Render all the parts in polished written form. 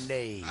need.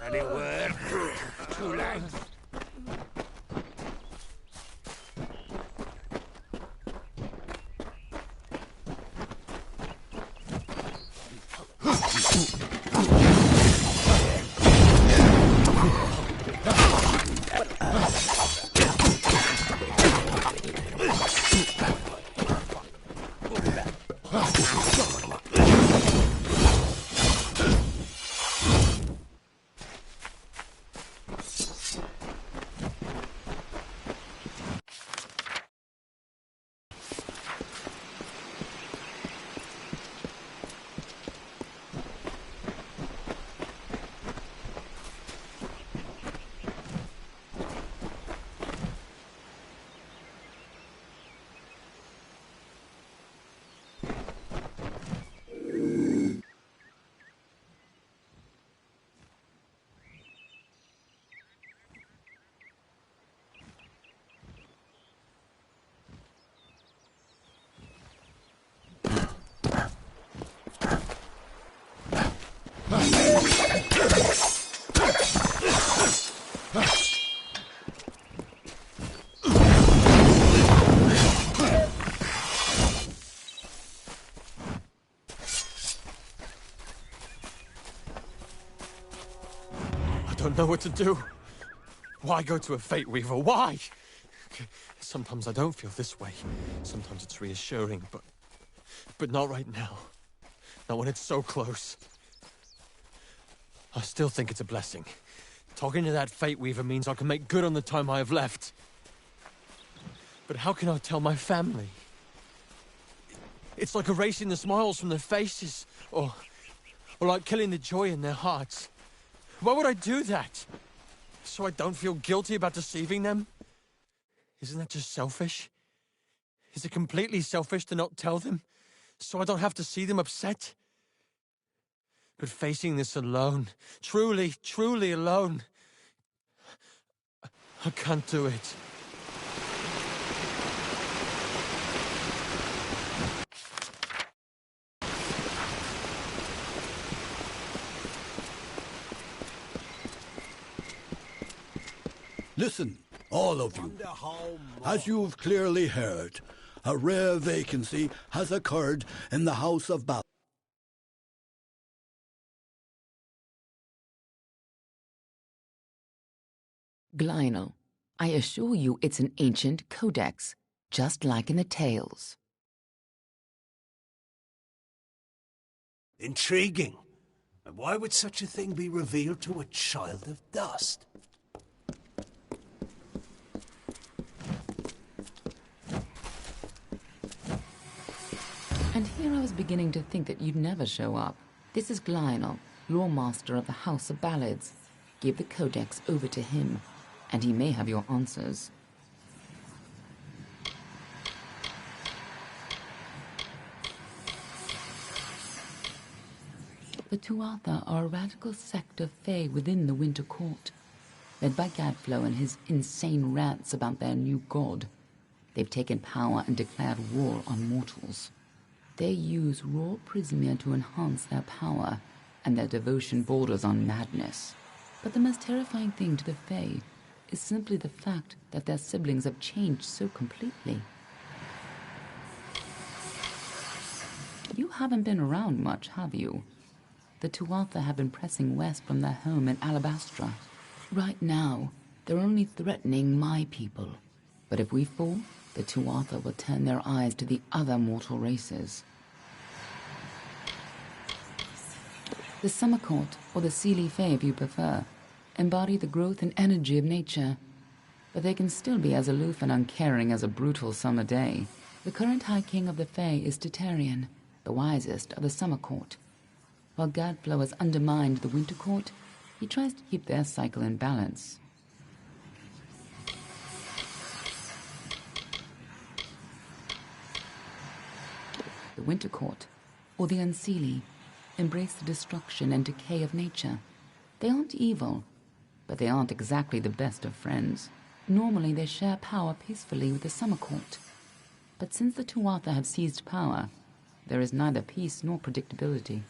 Any word? Too late. I don't know what to do. Why go to a Fate Weaver? Why? Sometimes I don't feel this way. Sometimes it's reassuring, but not right now. Not when it's so close. I still think it's a blessing. Talking to that Fate Weaver means I can make good on the time I have left. But how can I tell my family? It's like erasing the smiles from their faces, or like killing the joy in their hearts. Why would I do that? So I don't feel guilty about deceiving them? Isn't that just selfish? Is it completely selfish to not tell them, so I don't have to see them upset? But facing this alone, truly, truly alone, I can't do it. Listen, all of you. As you've clearly heard, a rare vacancy has occurred in the House of Bal. Glynel, I assure you it's an ancient codex, just like in the tales. Intriguing. And why would such a thing be revealed to a child of dust? And here I was beginning to think that you'd never show up. This is Glynel, Lawmaster of the House of Ballads. Give the codex over to him, and he may have your answers. The Tuatha are a radical sect of Fae within the Winter Court, led by Gadflow and his insane rants about their new god. They've taken power and declared war on mortals. They use raw prismia to enhance their power, and their devotion borders on madness. But the most terrifying thing to the Fae is simply the fact that their siblings have changed so completely. You haven't been around much, have you? The Tuatha have been pressing west from their home in Alabastra. Right now, they're only threatening my people. But if we fall, the Tuatha will turn their eyes to the other mortal races. The Summer Court, or the Seelie Fae if you prefer, embody the growth and energy of nature, but they can still be as aloof and uncaring as a brutal summer day. The current High King of the Fae is Titarian, the wisest of the Summer Court. While Gadflow has undermined the Winter Court, he tries to keep their cycle in balance. The Winter Court, or the Unseelie, embrace the destruction and decay of nature. They aren't evil, but they aren't exactly the best of friends. Normally they share power peacefully with the Summer Court. But since the Tuatha have seized power, there is neither peace nor predictability.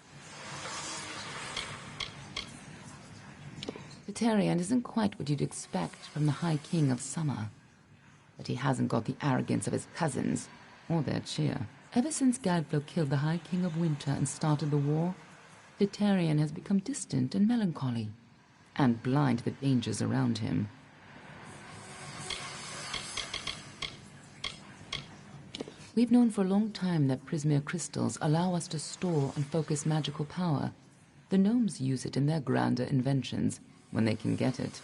Titarian isn't quite what you'd expect from the High King of Summer, but he hasn't got the arrogance of his cousins, or their cheer. Ever since Gadflow killed the High King of Winter and started the war, Titarian has become distant and melancholy, and blind to the dangers around him. We've known for a long time that Prismere crystals allow us to store and focus magical power. The gnomes use it in their grander inventions, when they can get it.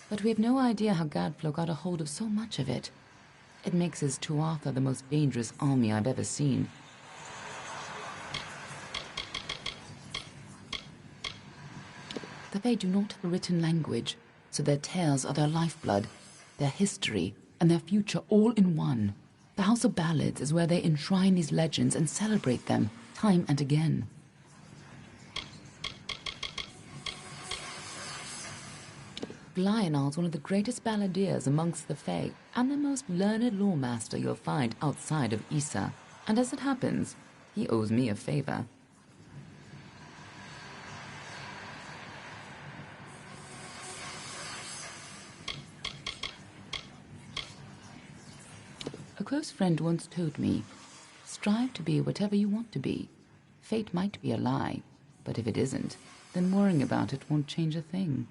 But we have no idea how Gadflow got a hold of so much of it. It makes his Tuatha the most dangerous army I've ever seen. The Fae do not have a written language, so their tales are their lifeblood, their history, and their future all in one. The House of Ballads is where they enshrine these legends and celebrate them, time and again. Glionar's one of the greatest balladeers amongst the Fae, and the most learned lawmaster you'll find outside of Issa. And as it happens, he owes me a favor. A close friend once told me, strive to be whatever you want to be. Fate might be a lie, but if it isn't, then worrying about it won't change a thing.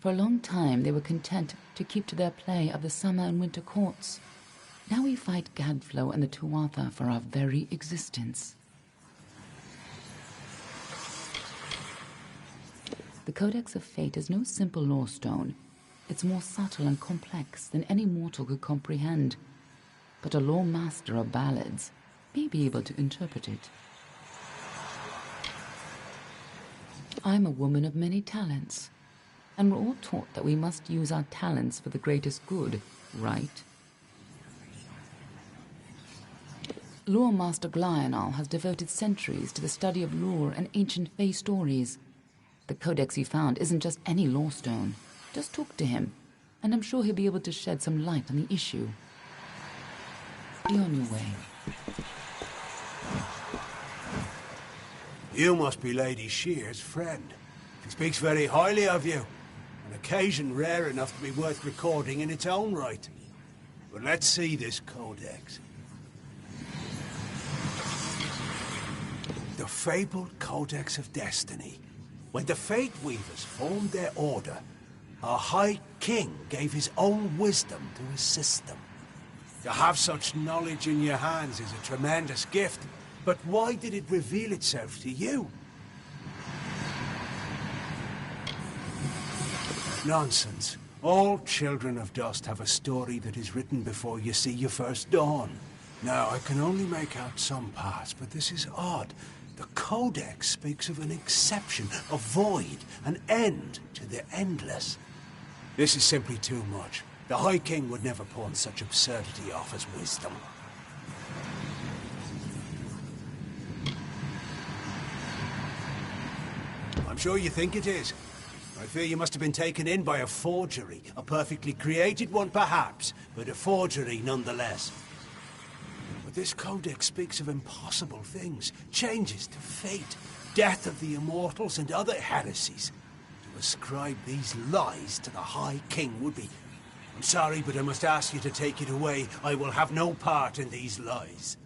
For a long time, they were content to keep to their play of the Summer and Winter Courts. Now we fight Gadflow and the Tuatha for our very existence. The Codex of Fate is no simple law stone. It's more subtle and complex than any mortal could comprehend. But a law master of ballads may be able to interpret it. I'm a woman of many talents. And we're all taught that we must use our talents for the greatest good, right? Lore Master Glional has devoted centuries to the study of lore and ancient Fae stories. The codex he found isn't just any lore stone. Just talk to him, and I'm sure he'll be able to shed some light on the issue. Be on your way. You must be Lady Shear's friend. She speaks very highly of you. An occasion rare enough to be worth recording in its own right. But let's see this codex. The fabled Codex of Destiny. When the Fate Weavers formed their order, our High King gave his own wisdom to assist them. To have such knowledge in your hands is a tremendous gift, but why did it reveal itself to you? Nonsense. All children of dust have a story that is written before you see your first dawn. Now, I can only make out some parts, but this is odd. The Codex speaks of an exception, a void, an end to the endless. This is simply too much. The High King would never pawn such absurdity off as wisdom. I'm sure you think it is. I fear you must have been taken in by a forgery. A perfectly created one, perhaps, but a forgery nonetheless. But this codex speaks of impossible things, changes to fate, death of the immortals, and other heresies. To ascribe these lies to the High King would be... I'm sorry, but I must ask you to take it away. I will have no part in these lies.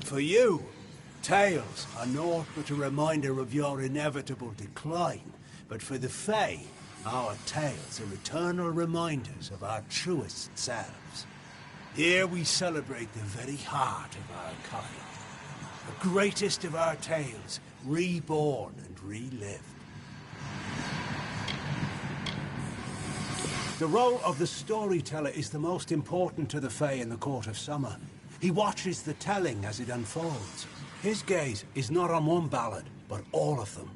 For you, tales are naught but a reminder of your inevitable decline. But for the Fae, our tales are eternal reminders of our truest selves. Here we celebrate the very heart of our kind. The greatest of our tales, reborn and relived. The role of the storyteller is the most important to the Fae in the Court of Summer. He watches the telling as it unfolds. His gaze is not on one ballad, but all of them.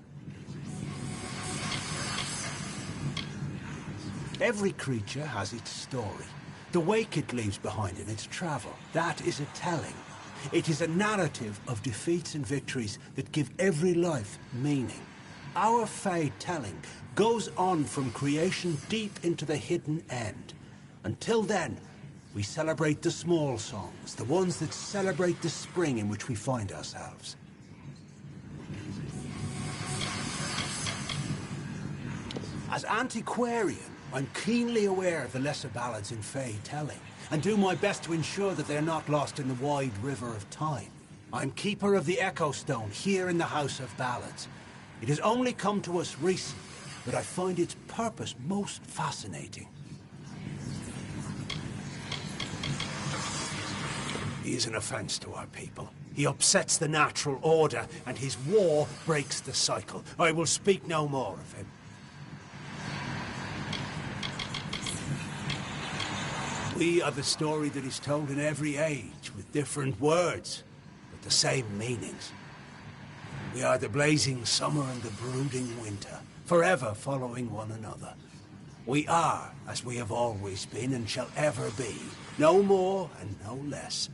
Every creature has its story. The wake it leaves behind in its travel, that is a telling. It is a narrative of defeats and victories that give every life meaning. Our Fae telling goes on from creation deep into the hidden end. Until then, we celebrate the small songs, the ones that celebrate the spring in which we find ourselves. As antiquarian, I'm keenly aware of the lesser ballads in Fae telling, and do my best to ensure that they're not lost in the wide river of time. I'm keeper of the Echo Stone here in the House of Ballads. It has only come to us recently, but I find its purpose most fascinating. He is an offense to our people. He upsets the natural order, and his war breaks the cycle. I will speak no more of him. We are the story that is told in every age, with different words, but the same meanings. We are the blazing summer and the brooding winter, forever following one another. We are, as we have always been and shall ever be, no more and no less.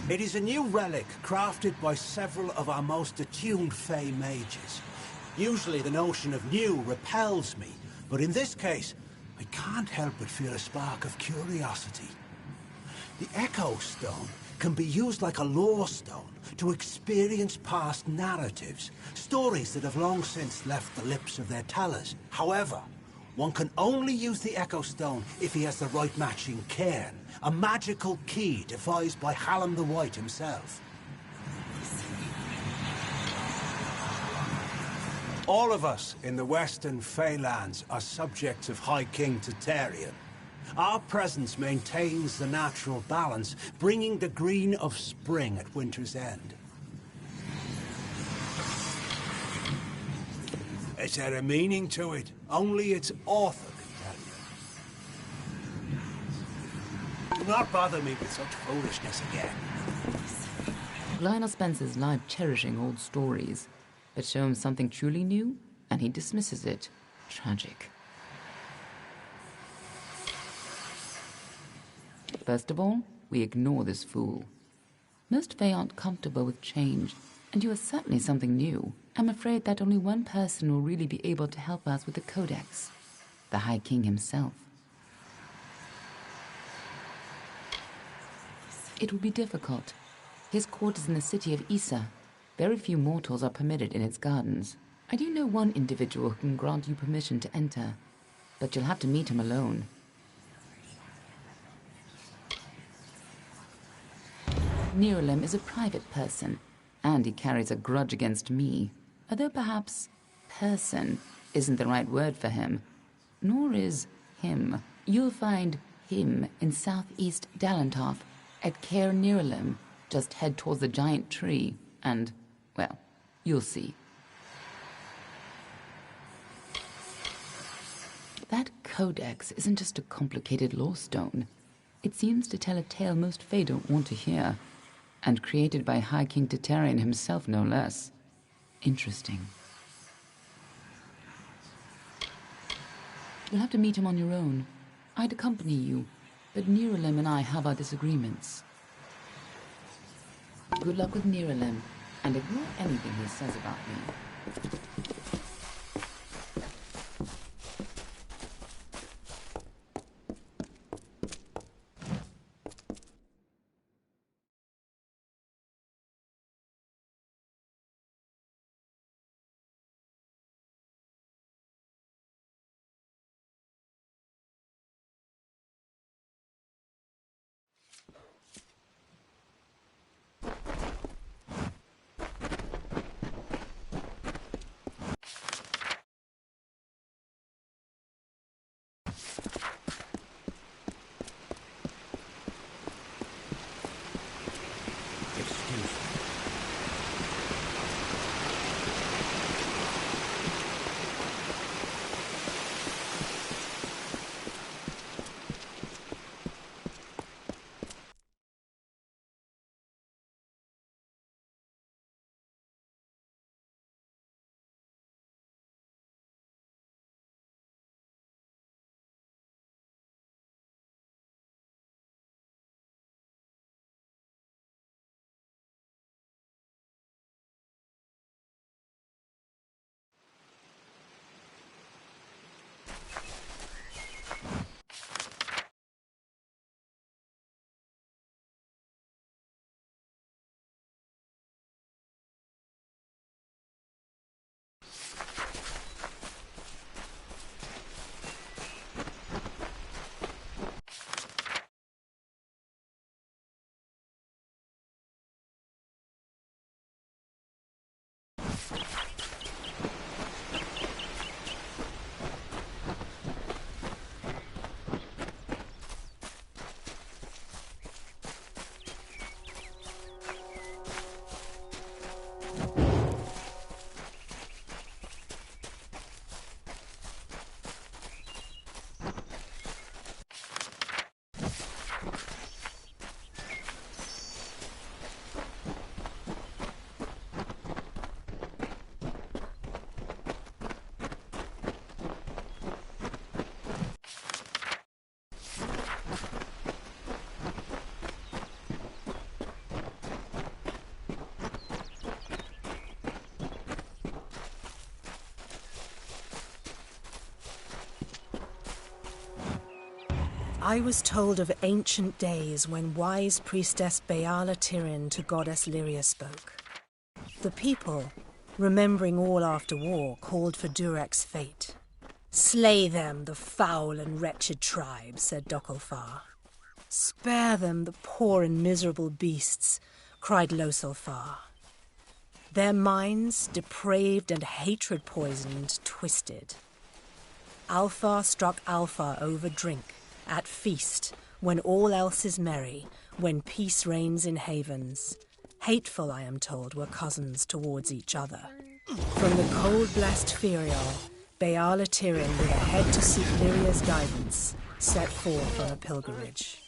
It is a new relic crafted by several of our most attuned Fae mages. Usually the notion of new repels me, but in this case, I can't help but feel a spark of curiosity. The Echo Stone can be used like a lore stone to experience past narratives, stories that have long since left the lips of their tellers. However, one can only use the Echo Stone if he has the right matching cairn, a magical key devised by Hallam the White himself. All of us in the Western Feylands are subjects of High King Tatarian. Our presence maintains the natural balance, bringing the green of spring at winter's end. Is there a meaning to it? Only its author can tell you. Do not bother me with such foolishness again. Lionel Spencer's life cherishing old stories, but show him something truly new, and he dismisses it. Tragic. First of all, we ignore this fool. Most Fae aren't comfortable with change, and you are certainly something new. I'm afraid that only one person will really be able to help us with the Codex. The High King himself. It will be difficult. His court is in the city of Issa. Very few mortals are permitted in its gardens. I do know one individual who can grant you permission to enter, but you'll have to meet him alone. Nirelem is a private person, and he carries a grudge against me. Although perhaps person isn't the right word for him, nor is him. You'll find him in southeast Dalantov at Caer Nirelem. Just head towards the giant tree, and, well, you'll see. That codex isn't just a complicated lore stone. It seems to tell a tale most Fae don't want to hear, and created by High King Tatarian himself, no less. Interesting. You'll have to meet him on your own. I'd accompany you, but Nirelem and I have our disagreements. Good luck with Niralim, and ignore anything he says about me. I was told of ancient days when wise priestess Beala Tirin to goddess Lyria spoke. The people, remembering all after war, called for Durek's fate. "Slay them, the foul and wretched tribe," said Dokalfar. "Spare them, the poor and miserable beasts," cried Losalfar. Their minds, depraved and hatred-poisoned, twisted. Alfar struck Alfar over drink, at feast, when all else is merry, when peace reigns in havens. Hateful, I am told, were cousins towards each other. From the cold-blessed Ferial, Beala Tirin, with a head to seek Lyria's guidance, set forth on a pilgrimage.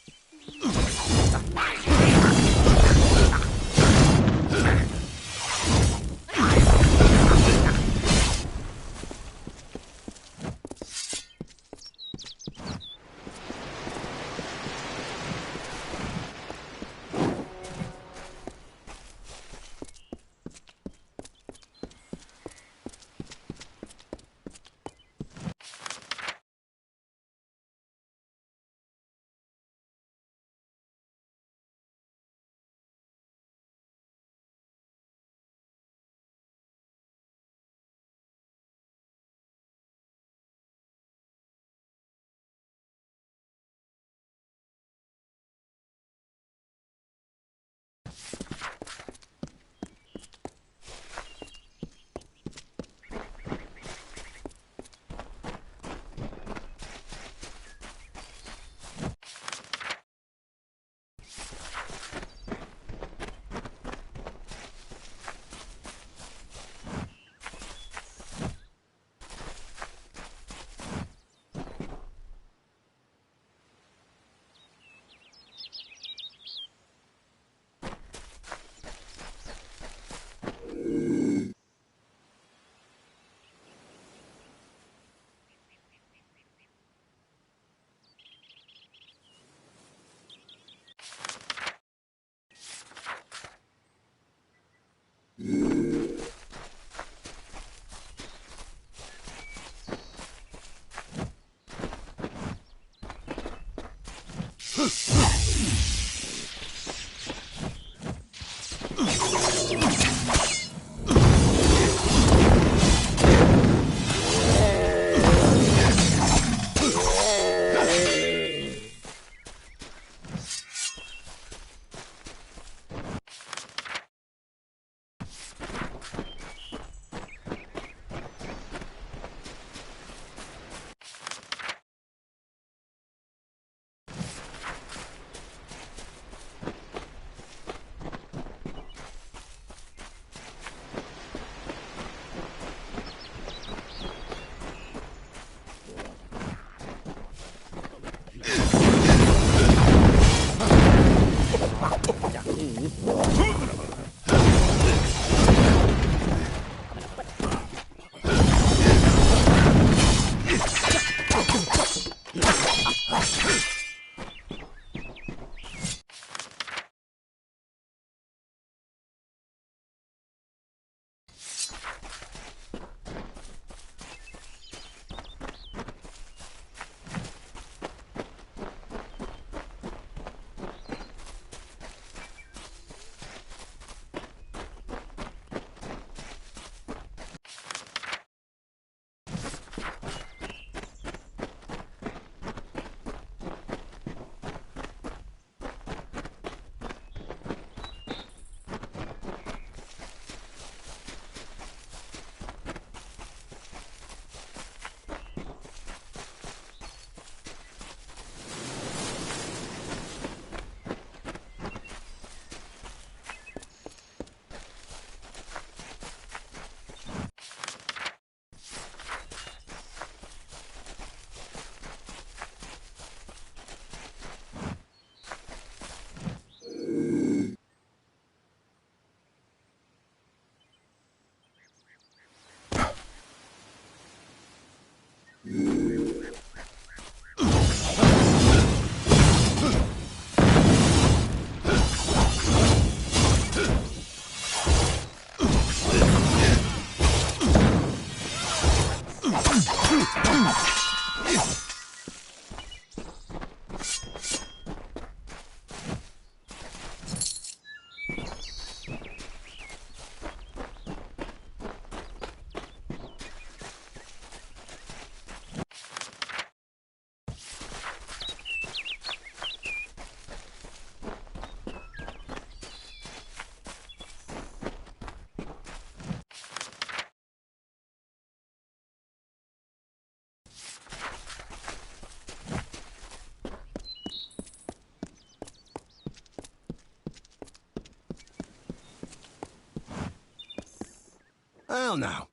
Well now,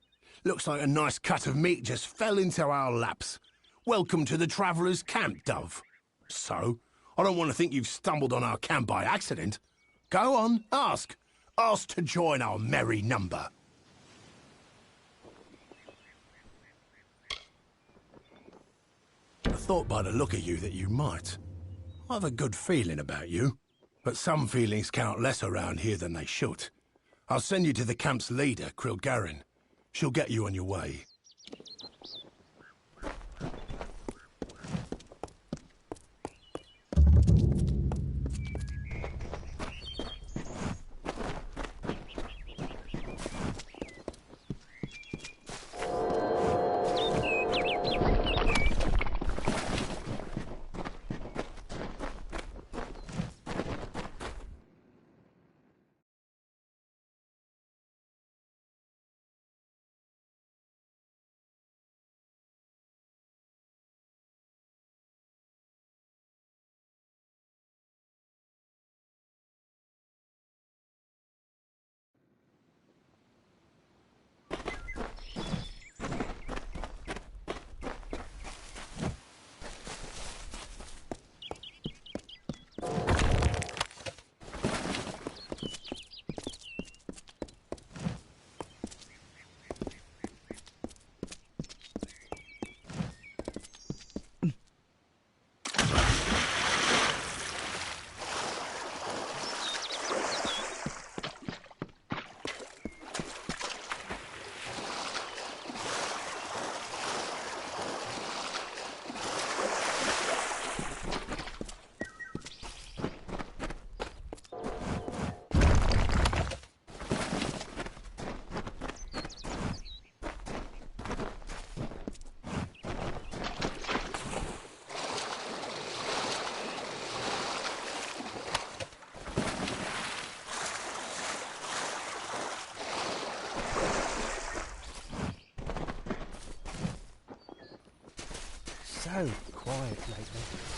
looks like a nice cut of meat just fell into our laps. Welcome to the Traveller's Camp, Dove. So, I don't want to think you've stumbled on our camp by accident. Go on, ask. Ask to join our merry number. I thought by the look of you that you might. I have a good feeling about you, but some feelings count less around here than they should. I'll send you to the camp's leader, Krilgarin. She'll get you on your way. lately.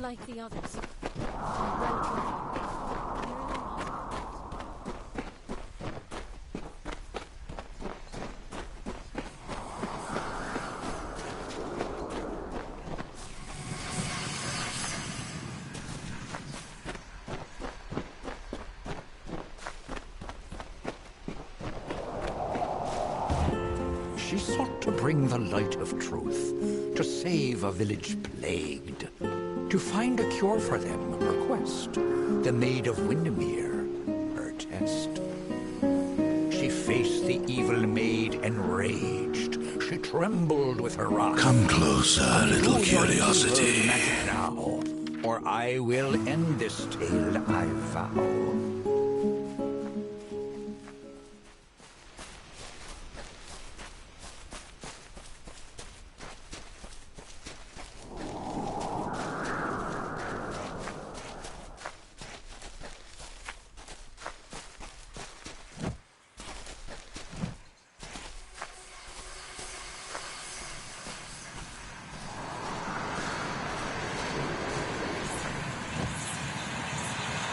Unlike the others, my relative merely She sought to bring the light of truth, to save a village plagued, to find a cure for them, her quest, the Maid of Windermere, her test. She faced the evil maid enraged, she trembled with her wrath. Come closer, little curiosity. Magic now, or I will end this tale, I vow.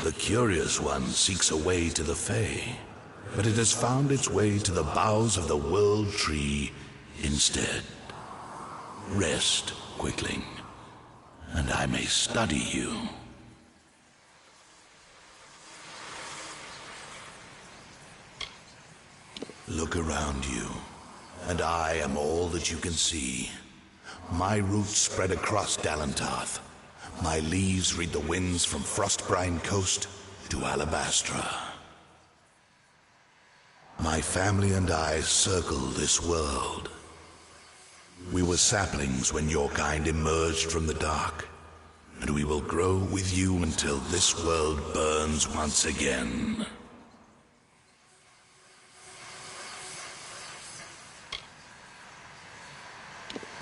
The curious one seeks a way to the Fae, but it has found its way to the boughs of the World Tree instead. Rest, Quickling, and I may study you. Look around you, and I am all that you can see. My roots spread across Dalantarth. My leaves read the winds from Frostbrine Coast to Alabastra. My family and I circle this world. We were saplings when your kind emerged from the dark, and we will grow with you until this world burns once again.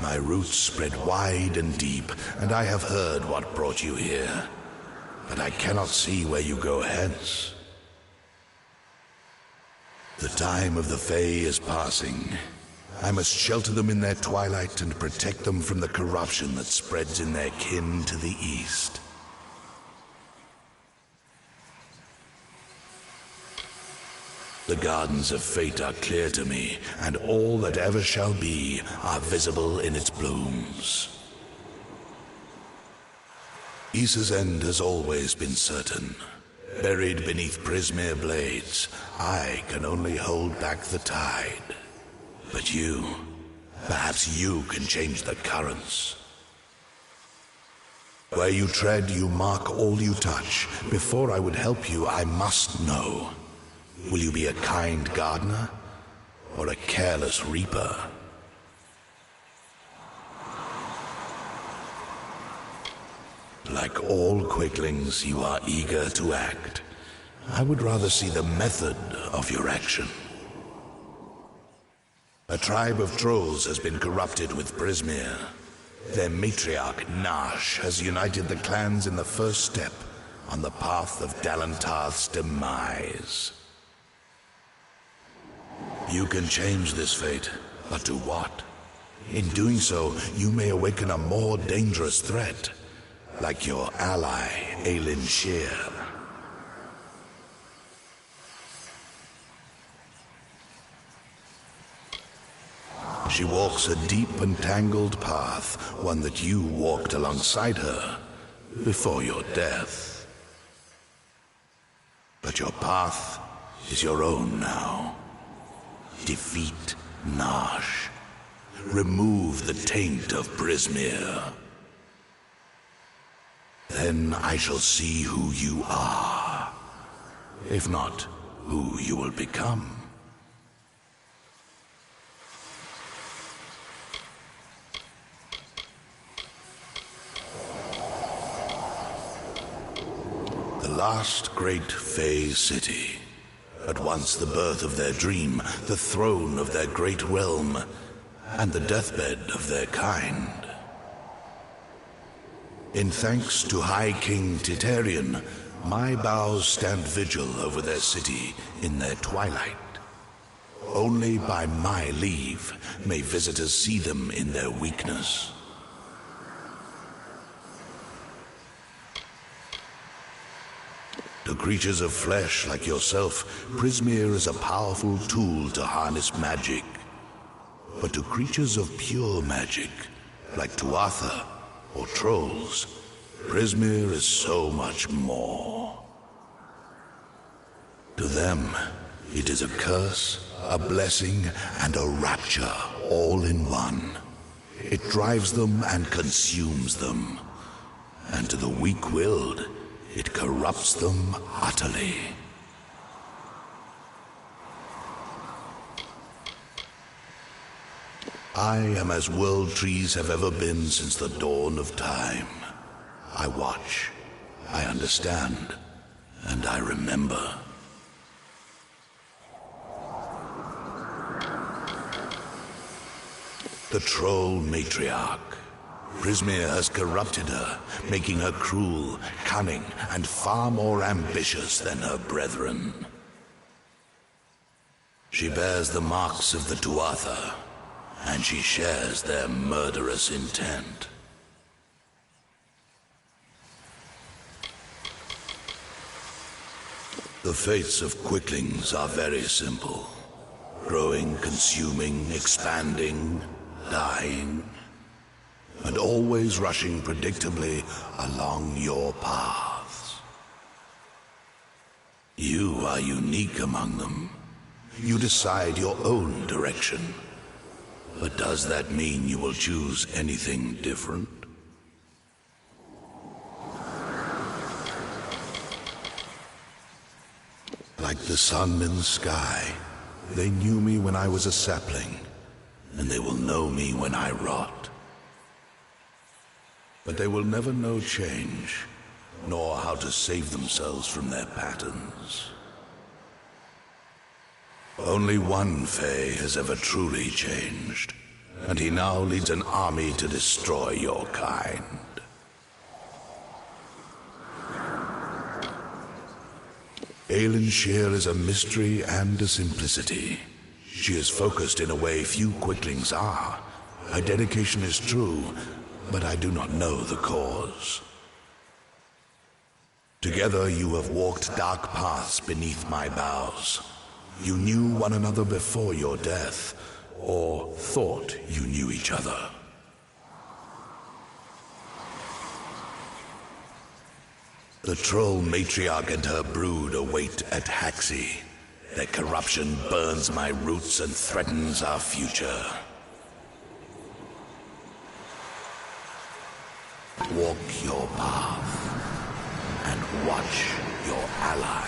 My roots spread wide and deep, and I have heard what brought you here, but I cannot see where you go hence. The time of the Fae is passing. I must shelter them in their twilight and protect them from the corruption that spreads in their kin to the east. The gardens of fate are clear to me, and all that ever shall be are visible in its blooms. Issa's end has always been certain. Buried beneath Prismere blades, I can only hold back the tide. But you, perhaps you can change the currents. Where you tread, you mark all you touch. Before I would help you, I must know. Will you be a kind gardener, or a careless reaper? Like all quicklings, you are eager to act. I would rather see the method of your action. A tribe of trolls has been corrupted with Prismere. Their matriarch, Nash, has united the clans in the first step on the path of Dalantarth's demise. You can change this fate, but to what? In doing so, you may awaken a more dangerous threat, like your ally, Aelin Shear. She walks a deep and tangled path, one that you walked alongside her before your death. But your path is your own now. Defeat Nash. Remove the taint of Prismere. Then I shall see who you are. If not, who you will become. The last great Fae city. At once the birth of their dream, the throne of their great realm, and the deathbed of their kind. In thanks to High King Titarian, my boughs stand vigil over their city in their twilight. Only by my leave may visitors see them in their weakness. To creatures of flesh like yourself, Prismeer is a powerful tool to harness magic. But to creatures of pure magic, like Tuatha or trolls, Prismeer is so much more. To them, it is a curse, a blessing, and a rapture all in one. It drives them and consumes them. And to the weak-willed, it corrupts them utterly. I am as world trees have ever been since the dawn of time. I watch, I understand, and I remember. The troll matriarch. Prismeer has corrupted her, making her cruel, cunning, and far more ambitious than her brethren. She bears the marks of the Tuatha, and she shares their murderous intent. The fates of quicklings are very simple. Growing, consuming, expanding, dying, and always rushing predictably along your paths. You are unique among them. You decide your own direction. But does that mean you will choose anything different? Like the sun in the sky, they knew me when I was a sapling, and they will know me when I rot. But they will never know change, nor how to save themselves from their patterns. Only one Fae has ever truly changed, and he now leads an army to destroy your kind. Aelin Shear is a mystery and a simplicity. She is focused in a way few quicklings are. Her dedication is true, but I do not know the cause. Together you have walked dark paths beneath my boughs. You knew one another before your death, or thought you knew each other. The troll matriarch and her brood await at Haxi. Their corruption burns my roots and threatens our future. Walk your path and watch your ally.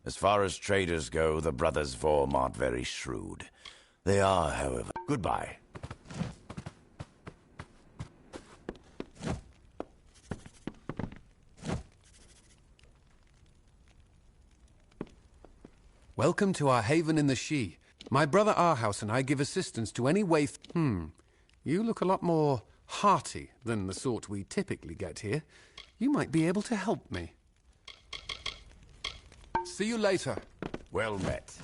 As far as traders go, the brothers Vorm aren't very shrewd. They are, however. Goodbye. Welcome to our haven in the Shi. My brother Arhaus and I give assistance to any waif... You look a lot more hearty than the sort we typically get here. You might be able to help me. See you later. Well met.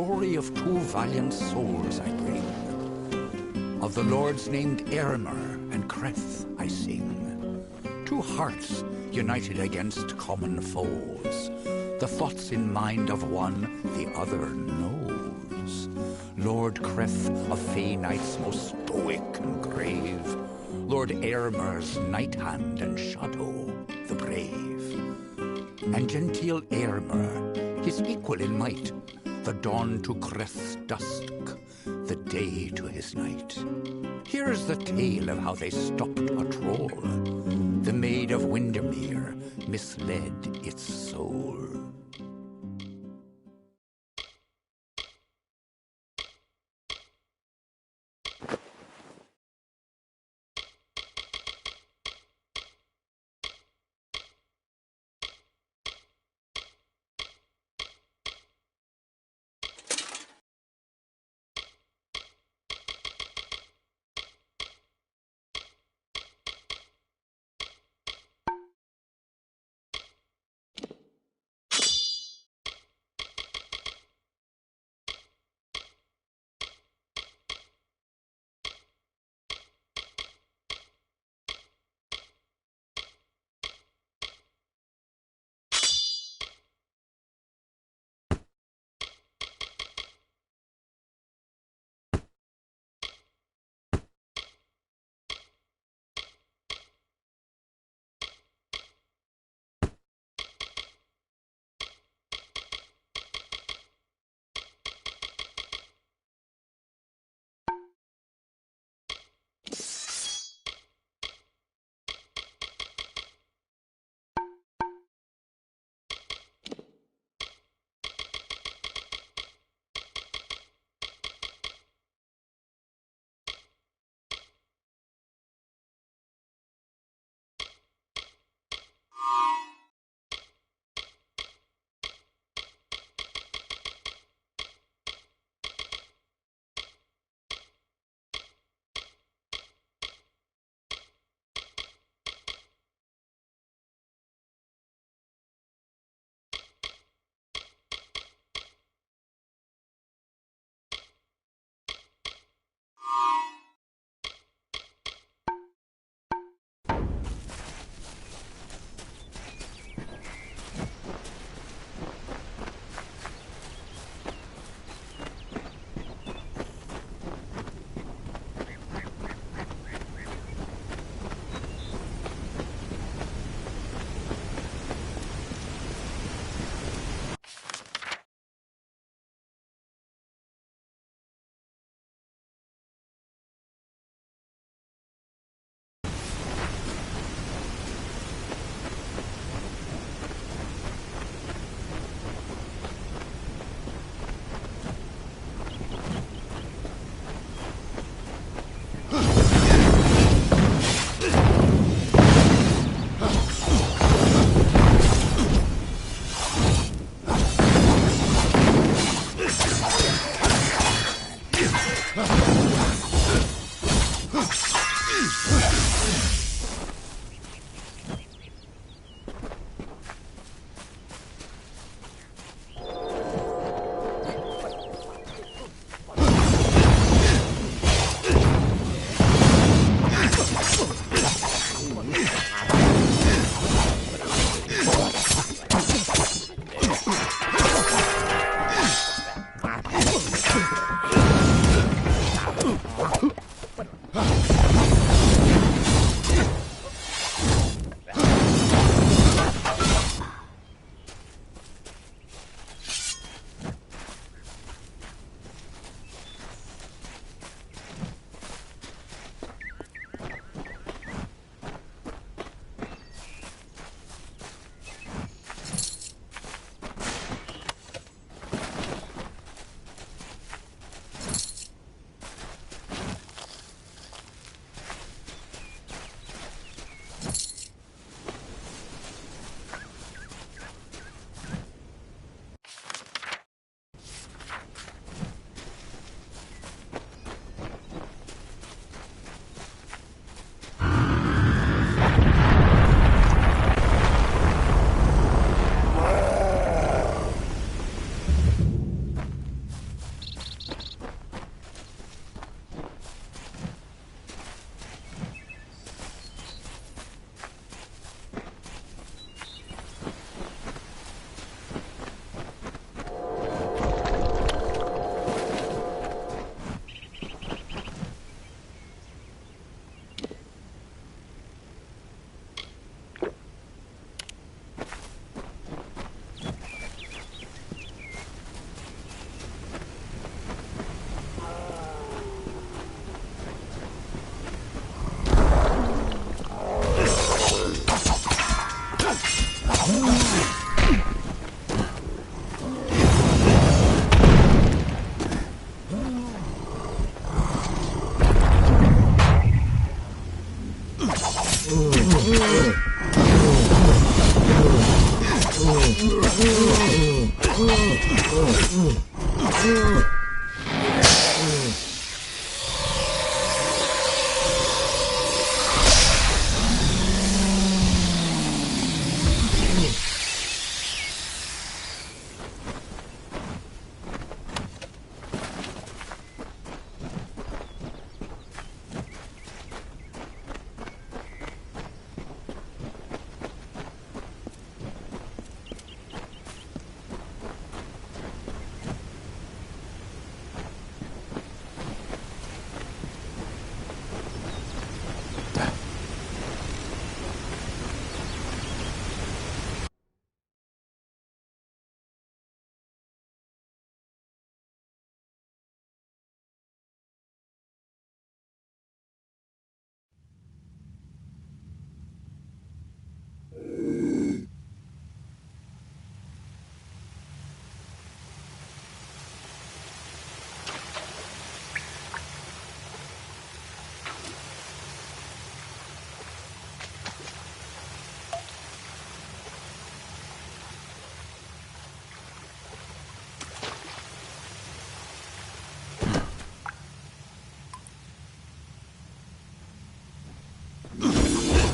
story of two valiant souls I bring. Of the lords named Aermer and Creth I sing. Two hearts united against common foes. The thoughts in mind of one the other knows. Lord Creth of Fey Knights most stoic and grave. Lord Aermer's night hand and shadow, the brave. And genteel Aermer, his equal in might, the dawn to Creth's dusk, the day to his night. Here's the tale of how they stopped a troll. The Maid of Windermere misled its soul.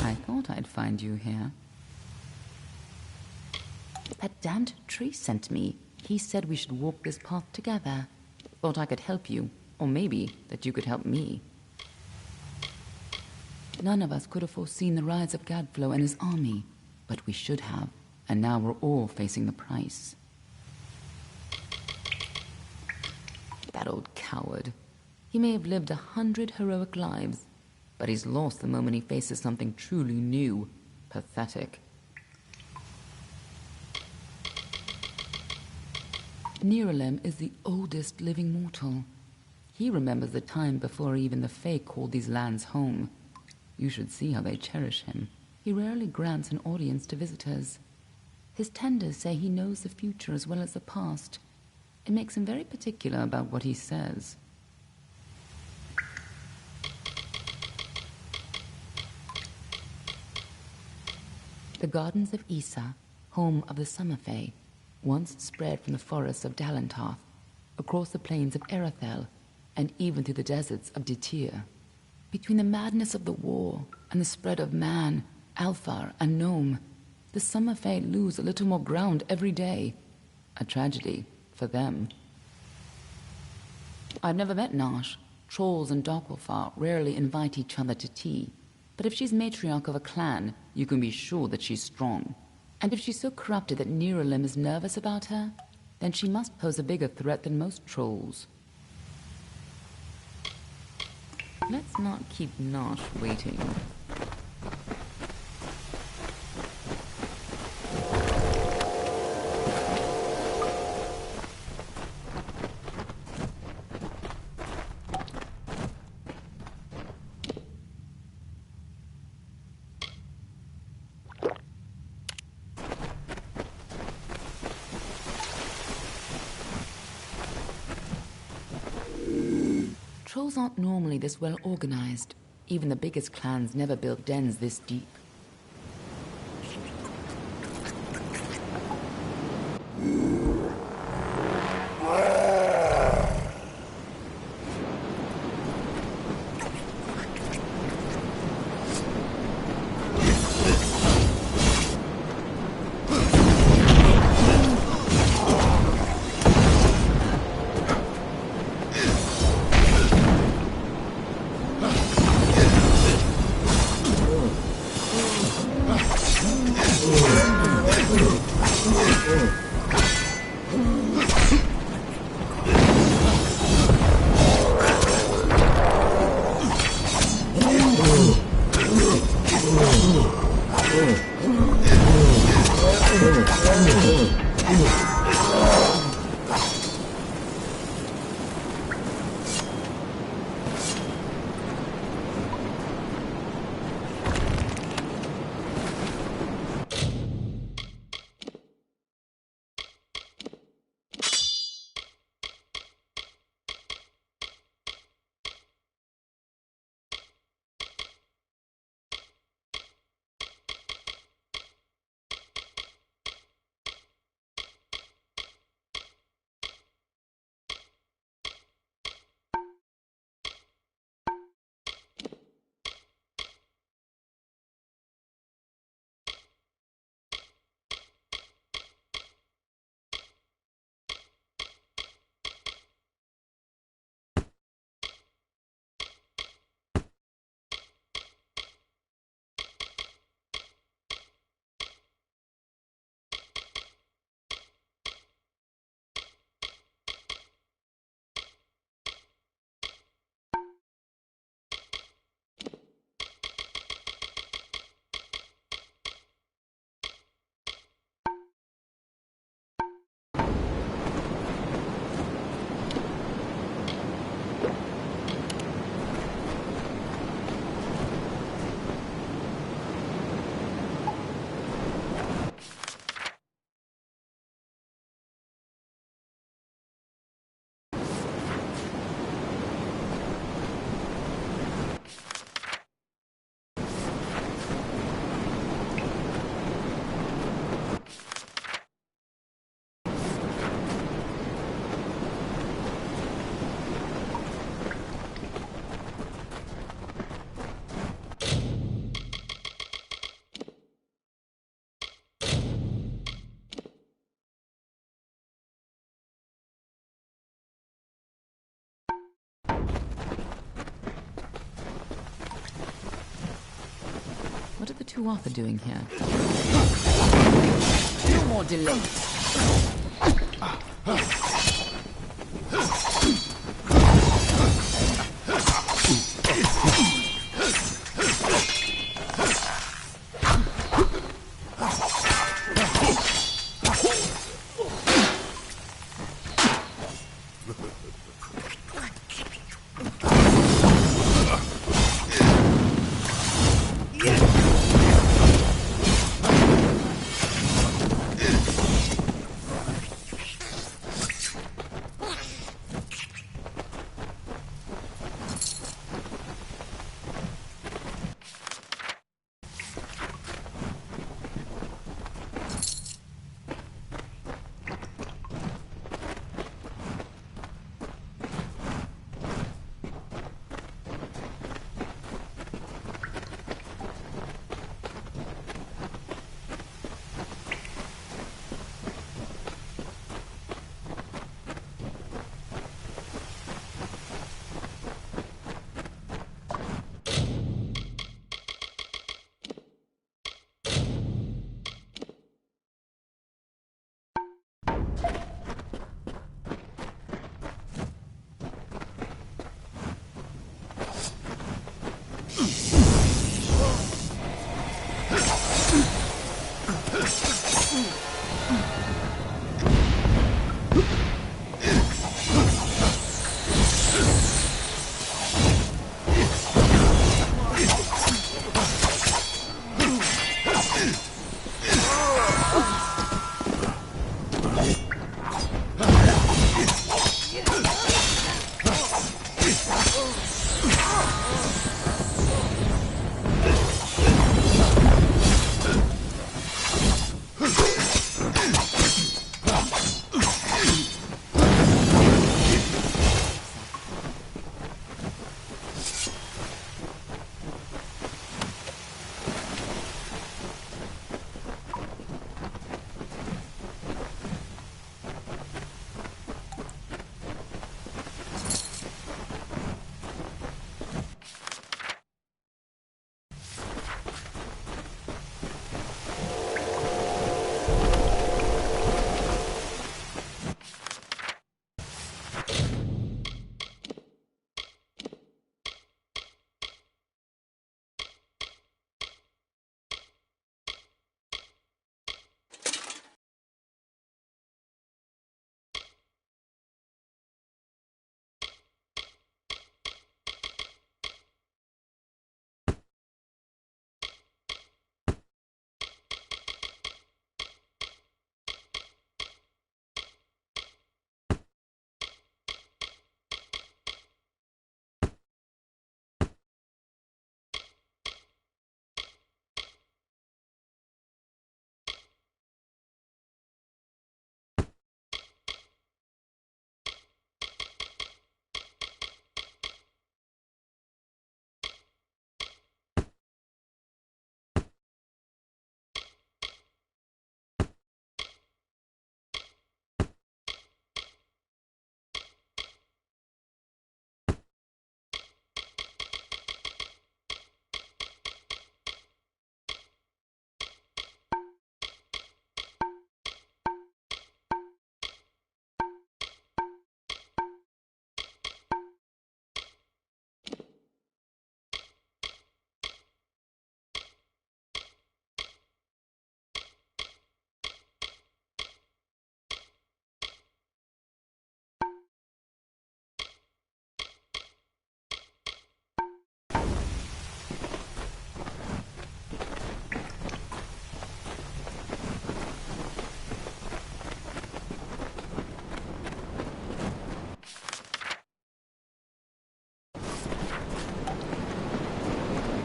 I thought I'd find you here. That damned tree sent me. He said we should walk this path together. Thought I could help you, or maybe that you could help me. None of us could have foreseen the rise of Gadflow and his army, but we should have, and now we're all facing the price. That old coward. He may have lived 100 heroic lives, but he's lost the moment he faces something truly new. Pathetic. Neralem is the oldest living mortal. He remembers the time before even the Fae called these lands home. You should see how they cherish him. He rarely grants an audience to visitors. His tenders say he knows the future as well as the past. It makes him very particular about what he says. The Gardens of Issa, home of the Summer Fae, once spread from the forests of Dalentarth, across the plains of Erethel, and even through the deserts of Ditir. Between the madness of the war and the spread of man, Alfar, and Gnome, the Summer Fae lose a little more ground every day. A tragedy for them. I've never met Nash. Trolls and Darkwolfar rarely invite each other to tea. But if she's matriarch of a clan, you can be sure that she's strong. And if she's so corrupted that Neralem is nervous about her, then she must pose a bigger threat than most trolls. Let's not keep Nash waiting. Trolls aren't normally this well organized. Even the biggest clans never build dens this deep. you Arthur doing here? No more delay.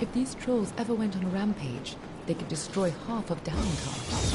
If these trolls ever went on a rampage, they could destroy half of Downcast.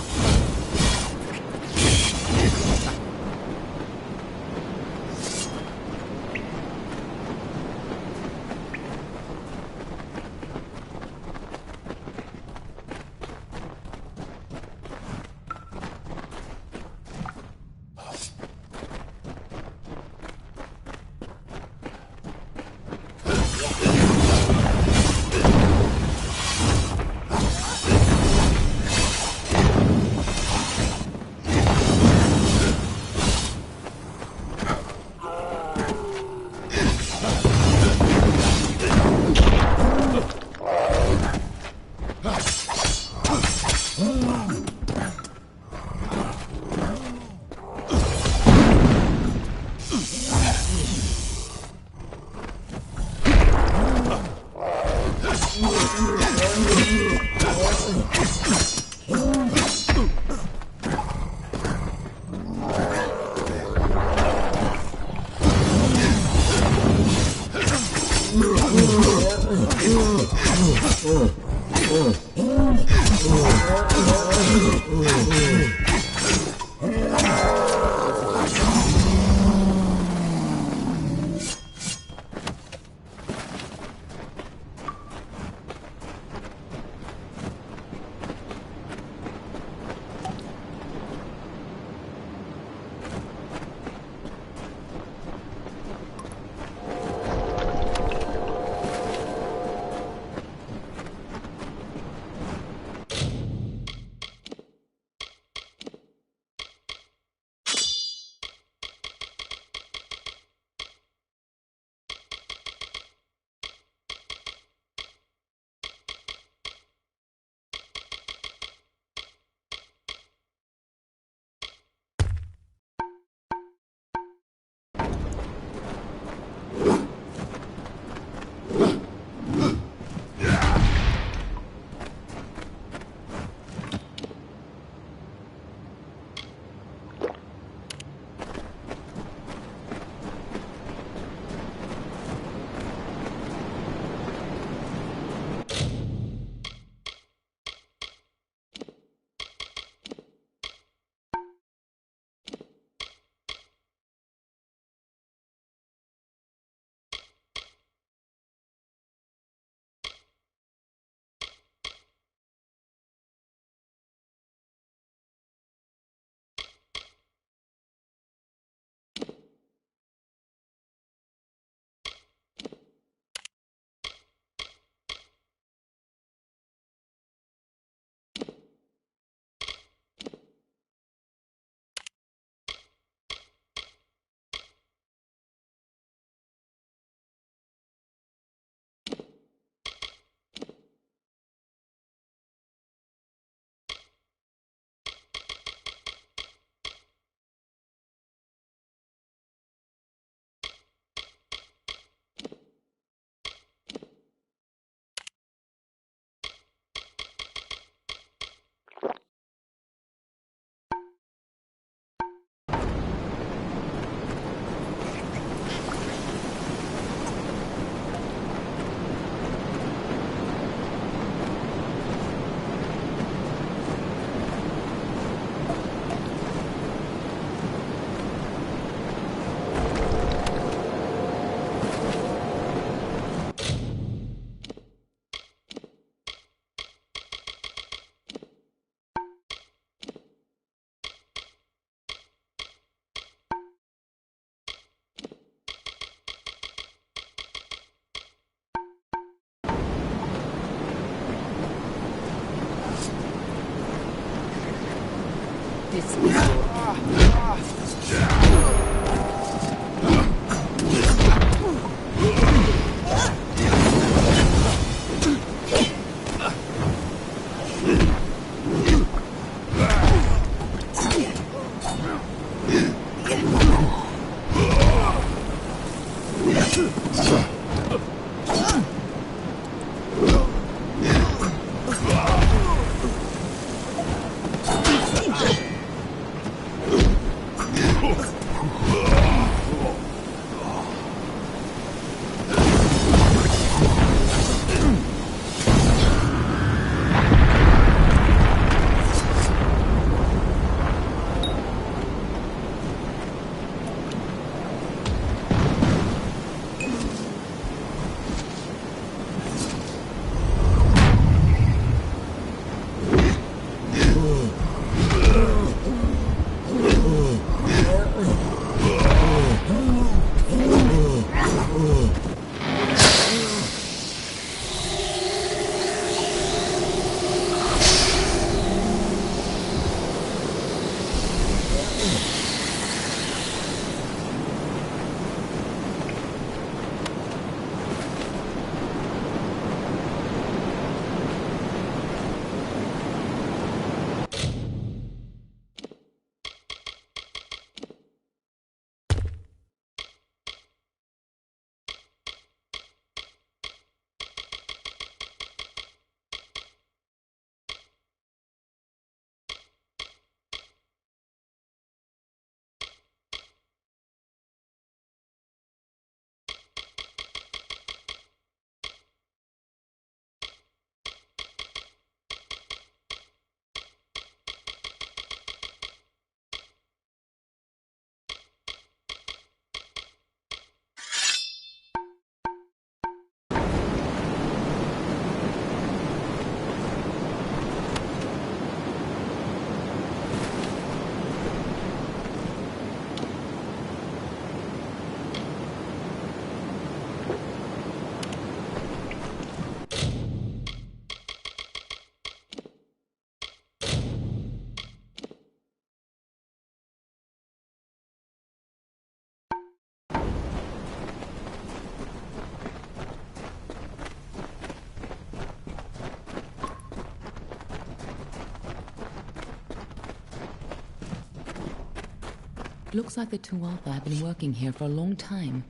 Looks like the Tuatha have been working here for a long time.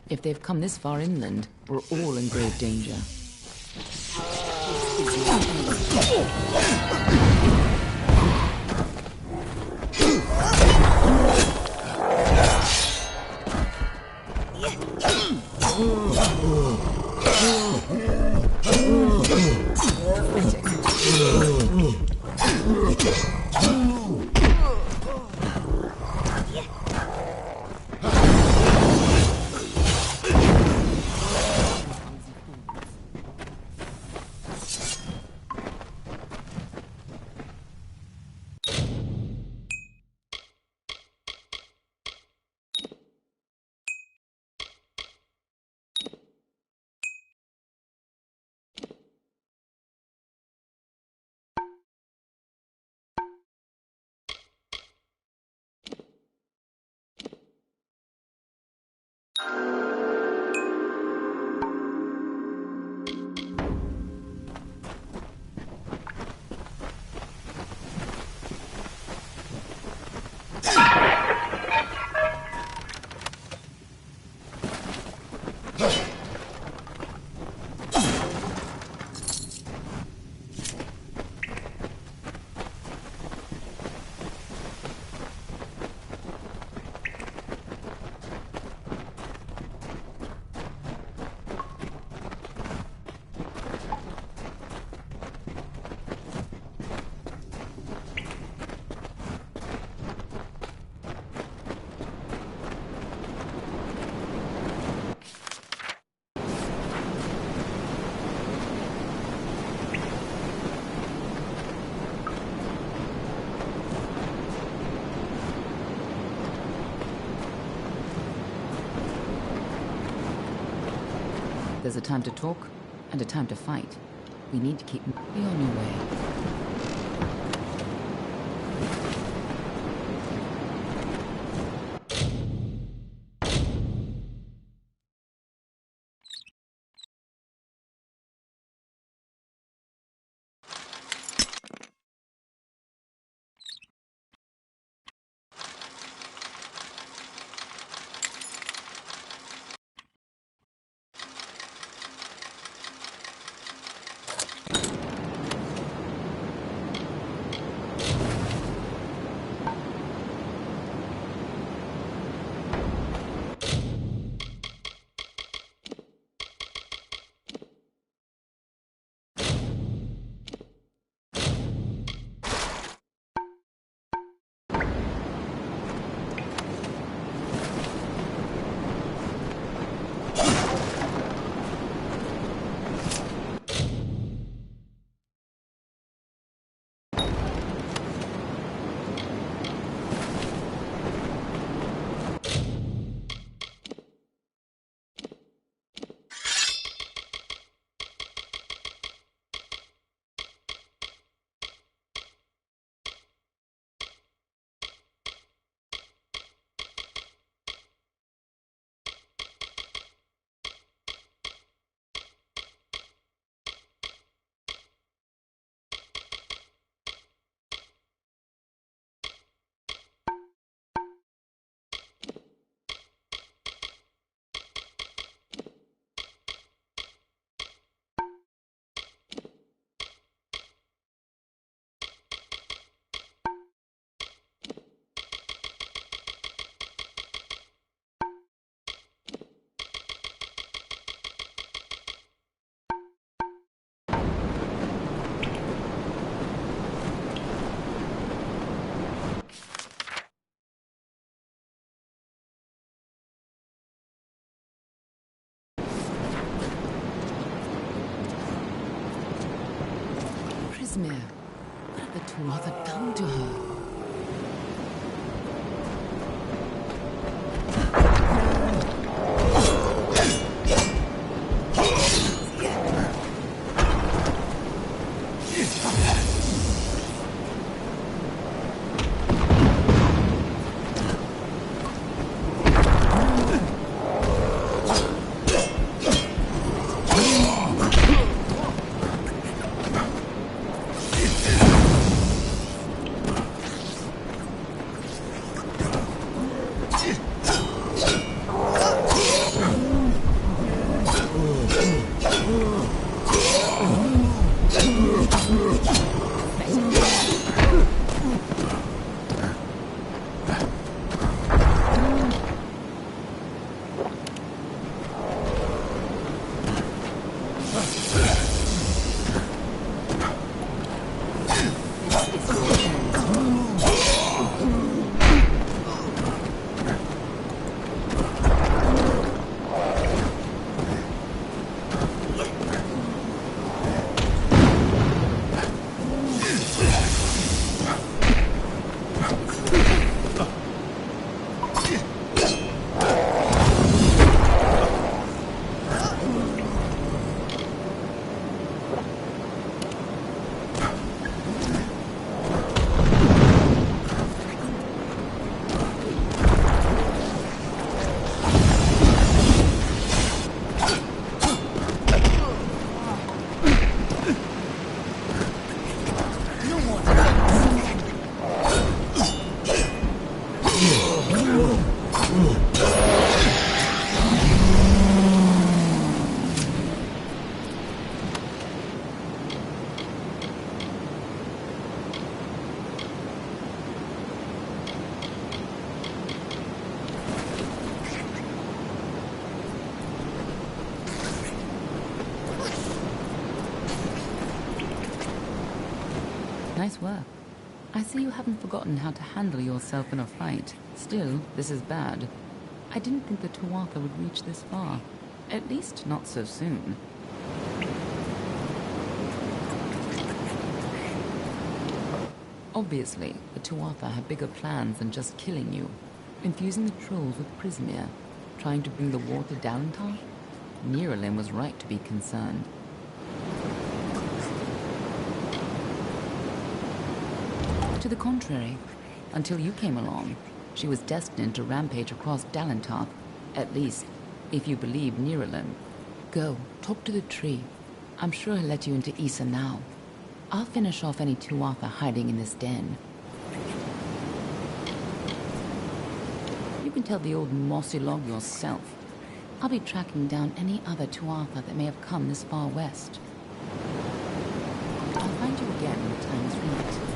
If they've come this far inland, we're all in grave danger. There's a time to talk and a time to fight. We need to keep... Be on your way. What have the Tuatha done to her? Nice work. I see you haven't forgotten how to handle yourself in a fight. Still, this is bad. I didn't think the Tuatha would reach this far. At least not so soon. Obviously, the Tuatha have bigger plans than just killing you. Infusing the trolls with Prismir, trying to bring the war to Dalentar? Nirelin was right to be concerned. To the contrary, until you came along, she was destined to rampage across Dalentar. At least, if you believe Nirelin. Go, talk to the tree. I'm sure he'll let you into Issa now. I'll finish off any Tuatha hiding in this den. You can tell the old mossy log yourself. I'll be tracking down any other Tuatha that may have come this far west. I'll find you again when the time is right.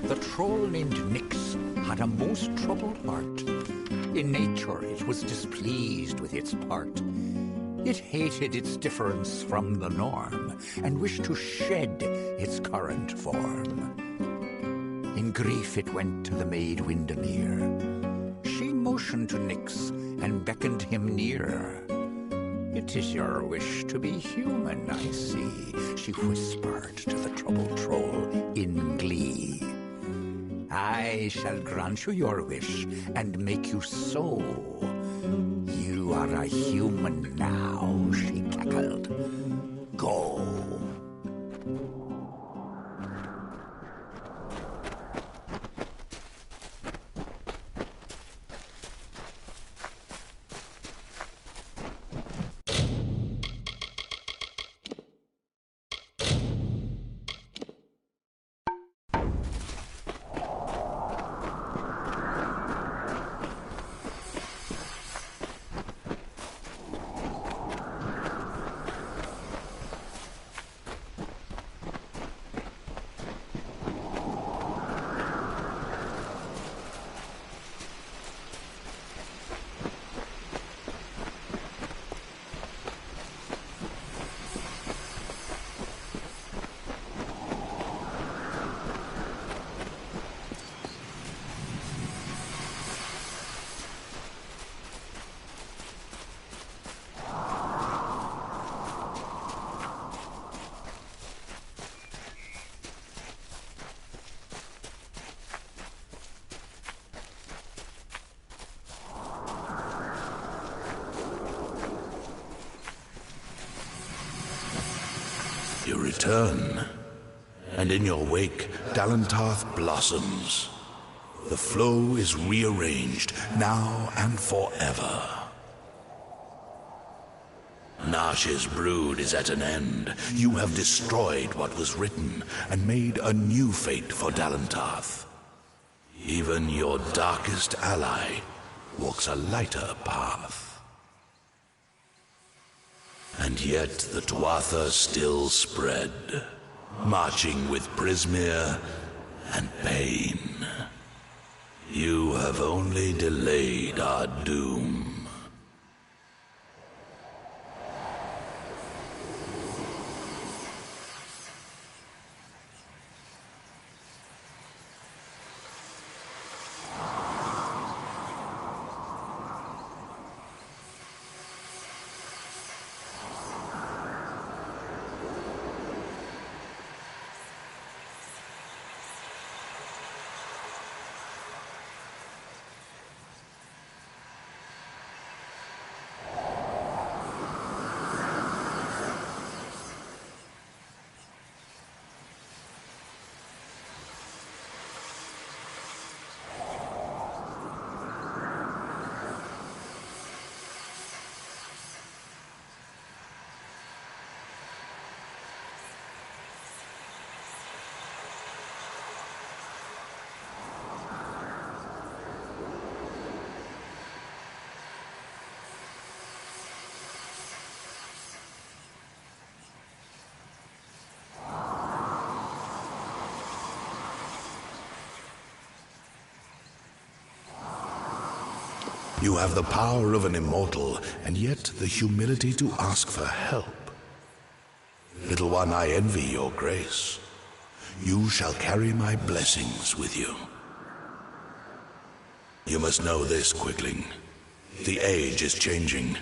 The troll named Nyx had a most troubled heart. In nature it was displeased with its part. It hated its difference from the norm, and wished to shed its current form. In grief it went to the maid Windermere. She motioned to Nyx and beckoned him near. "It is your wish to be human, I see," she whispered to the troubled troll in glee. "I shall grant you your wish and make you so. You are a human now," she cackled. "Go." You return, and in your wake, Dalentarth blossoms. The flow is rearranged, now and forever. Nash's brood is at an end. You have destroyed what was written and made a new fate for Dalentarth. Even your darkest ally walks a lighter path. And yet the Tuatha still spread, marching with Prismeer and pain. You have only delayed our doom. You have the power of an immortal, and yet the humility to ask for help. Little one, I envy your grace. You shall carry my blessings with you. You must know this, Quickling. The age is changing.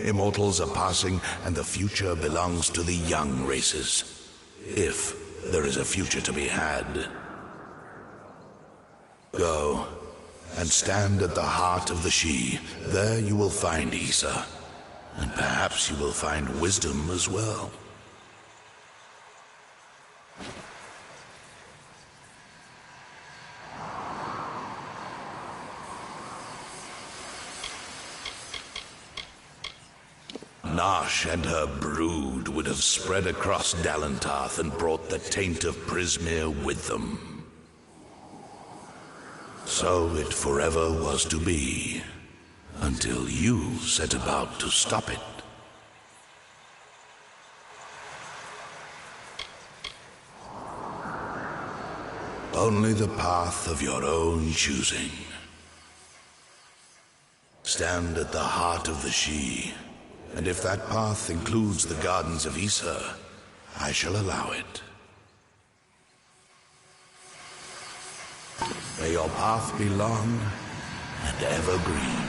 Immortals are passing, and the future belongs to the young races. If there is a future to be had. Go. And stand at the heart of the She. There you will find Issa. And perhaps you will find wisdom as well. Nash and her brood would have spread across Dalentarth and brought the taint of Prismeer with them. So it forever was to be, until you set about to stop it. Only the path of your own choosing. Stand at the heart of the She, and if that path includes the gardens of Issa, I shall allow it. May your path be long and evergreen.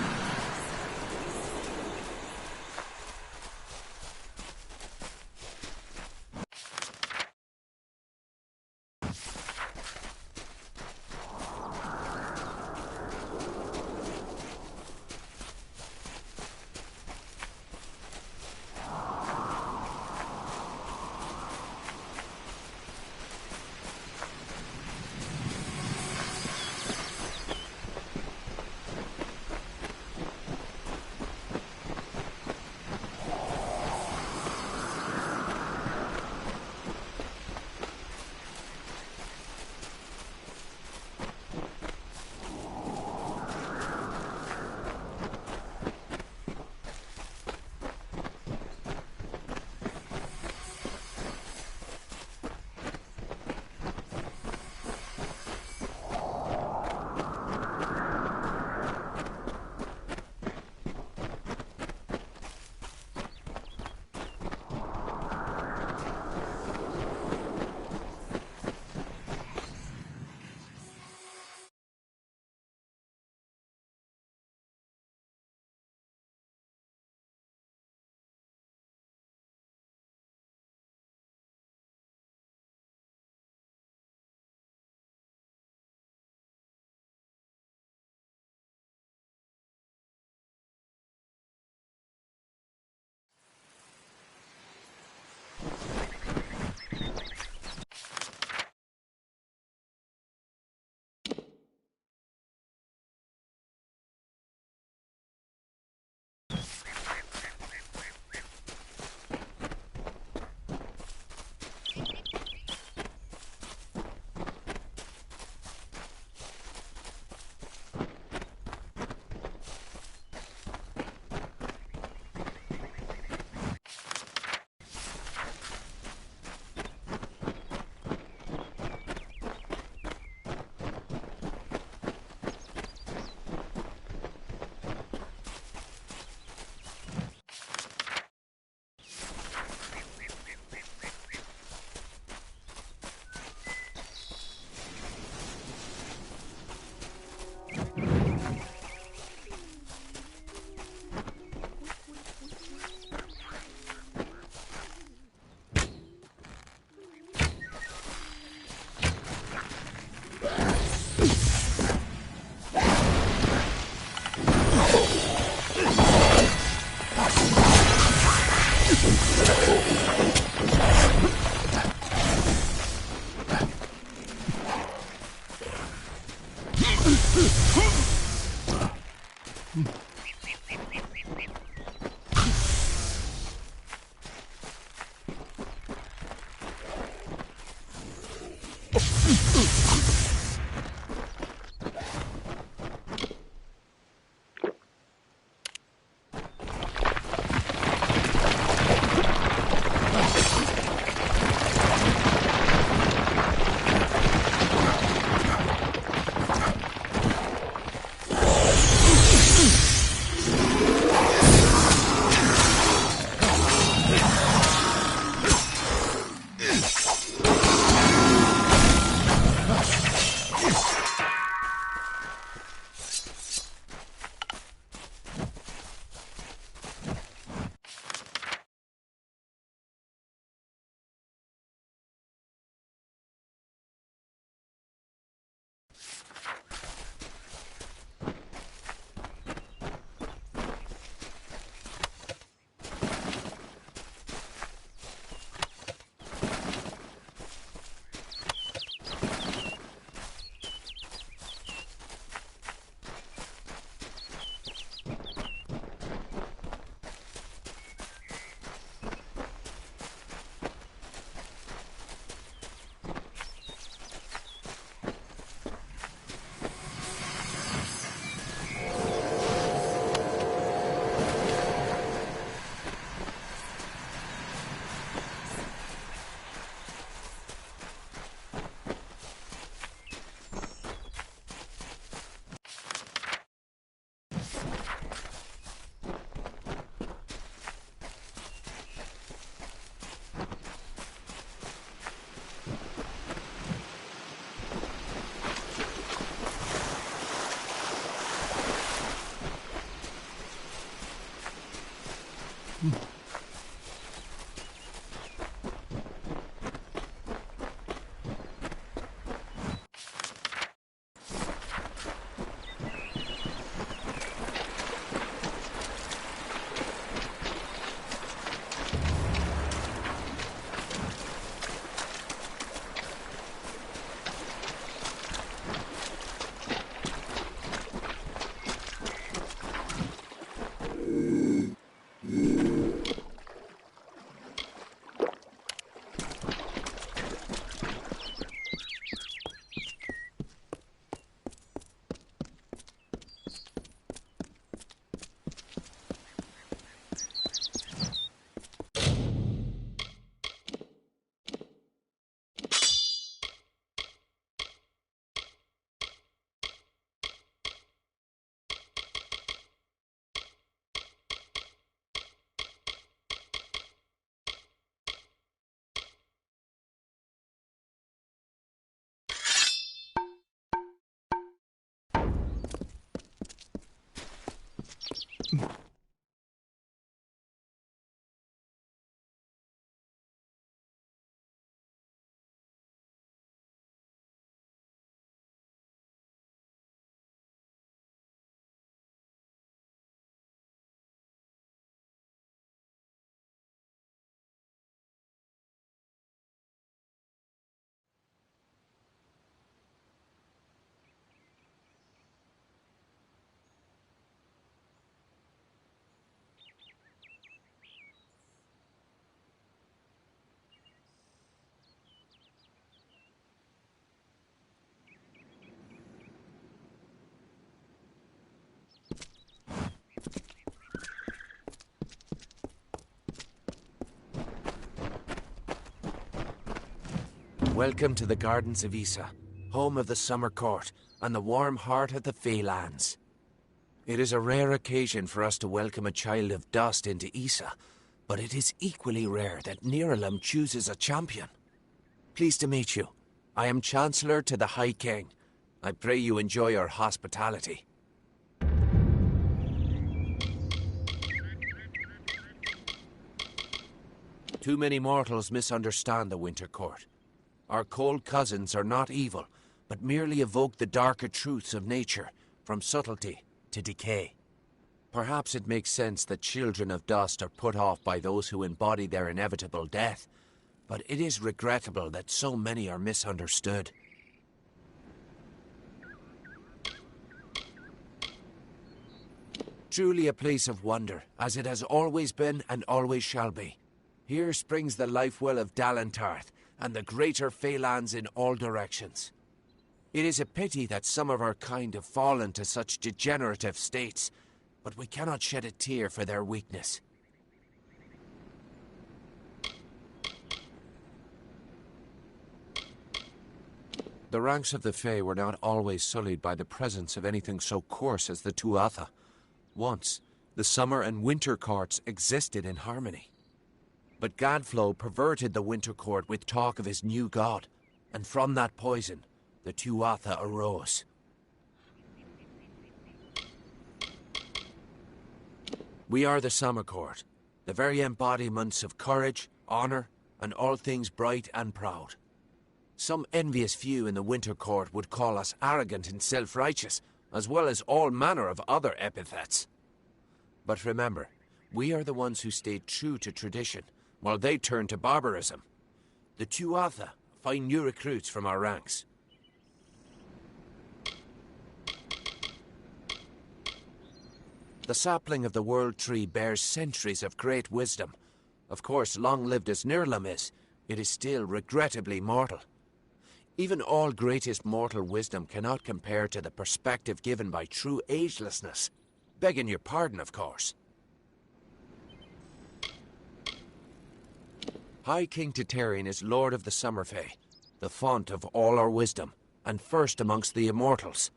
Welcome to the Gardens of Issa, home of the Summer Court, and the warm heart of the Feylands. It is a rare occasion for us to welcome a child of dust into Issa, but it is equally rare that Niralim chooses a champion. Pleased to meet you. I am Chancellor to the High King. I pray you enjoy our hospitality. Too many mortals misunderstand the Winter Court. Our cold cousins are not evil, but merely evoke the darker truths of nature, from subtlety to decay. Perhaps it makes sense that children of dust are put off by those who embody their inevitable death, but it is regrettable that so many are misunderstood. Truly a place of wonder, as it has always been and always shall be. Here springs the life well of Dalantarth, and the greater Feylands in all directions. It is a pity that some of our kind have fallen to such degenerative states, but we cannot shed a tear for their weakness. The ranks of the Fey were not always sullied by the presence of anything so coarse as the Tuatha. Once, the summer and winter courts existed in harmony. But Gadflow perverted the winter court with talk of his new god, and from that poison, the Tuatha arose. We are the summer court, the very embodiments of courage, honor, and all things bright and proud. Some envious few in the winter court would call us arrogant and self-righteous, as well as all manner of other epithets. But remember, we are the ones who stayed true to tradition, while they turned to barbarism. The Tuatha find new recruits from our ranks. The sapling of the World Tree bears centuries of great wisdom. Of course, long-lived as Nirlam is, it is still regrettably mortal. Even all greatest mortal wisdom cannot compare to the perspective given by true agelessness. Begging your pardon, of course. High King Titarian is Lord of the Summerfey, the font of all our wisdom, and first amongst the immortals.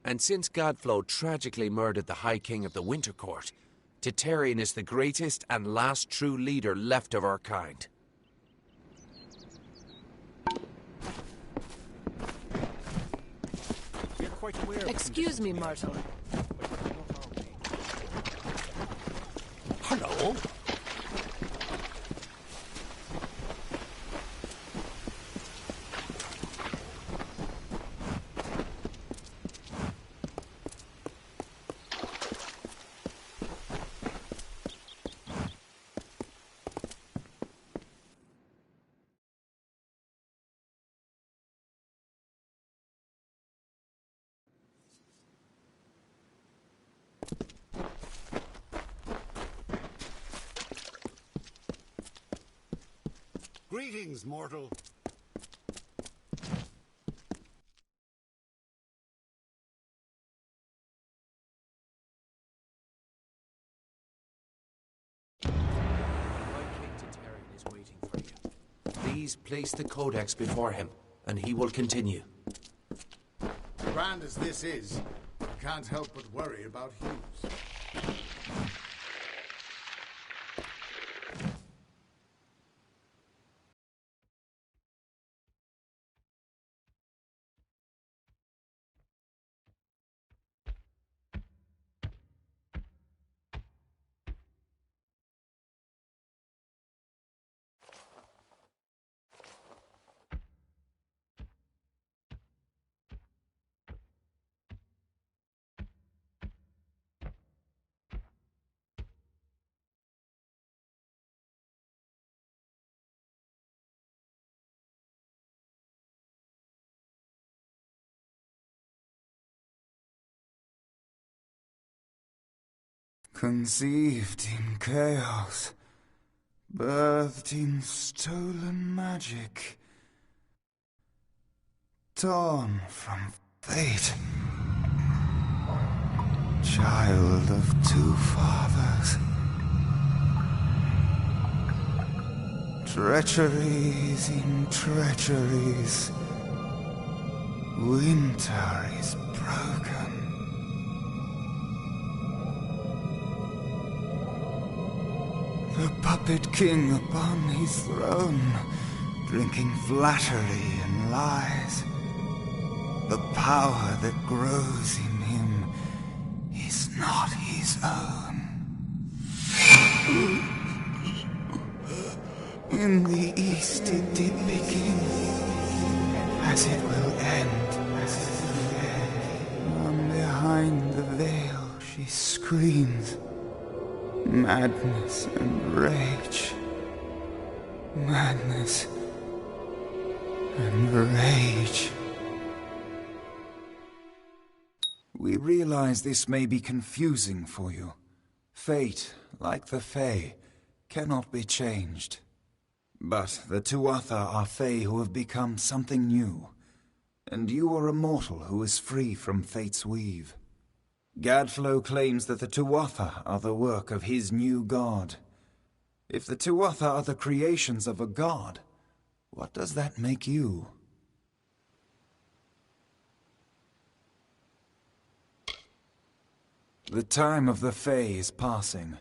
And since Gadflow tragically murdered the High King of the Winter Court, Titarian is the greatest and last true leader left of our kind. Excuse me, mortal. Hello? Greetings, mortal. Is waiting for you. Please place the Codex before him, and he will continue. Grand as this is, I can't help but worry about Hughes. Conceived in chaos, birthed in stolen magic, torn from fate, child of two fathers, treacheries in treacheries, winter is broken. The puppet king upon his throne, drinking flattery and lies. The power that grows in him is not his own. In the east it did begin, as it will end. From behind the veil she screams. Madness and rage. Madness and rage. We realize this may be confusing for you. Fate, like the Fae, cannot be changed. But the Tuatha are Fae who have become something new, and you are a mortal who is free from Fate's weave. Gadflow claims that the Tuatha are the work of his new god. If the Tuatha are the creations of a god, what does that make you? The time of the Fae is passing.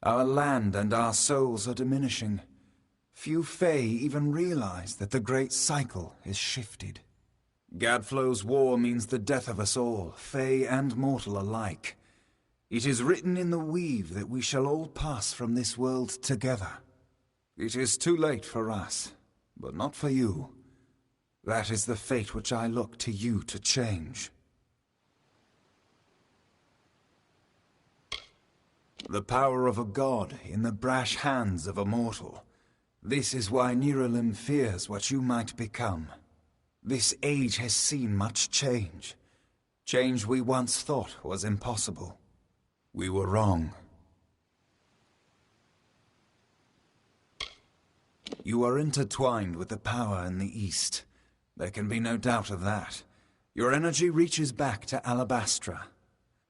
Our land and our souls are diminishing. Few Fae even realize that the great cycle is shifted. Gadflow's war means the death of us all, Fae and mortal alike. It is written in the weave that we shall all pass from this world together. It is too late for us, but not for you. That is the fate which I look to you to change. The power of a god in the brash hands of a mortal. This is why Niralim fears what you might become. This age has seen much change. Change we once thought was impossible. We were wrong. You are intertwined with the power in the East. There can be no doubt of that. Your energy reaches back to Alabastra.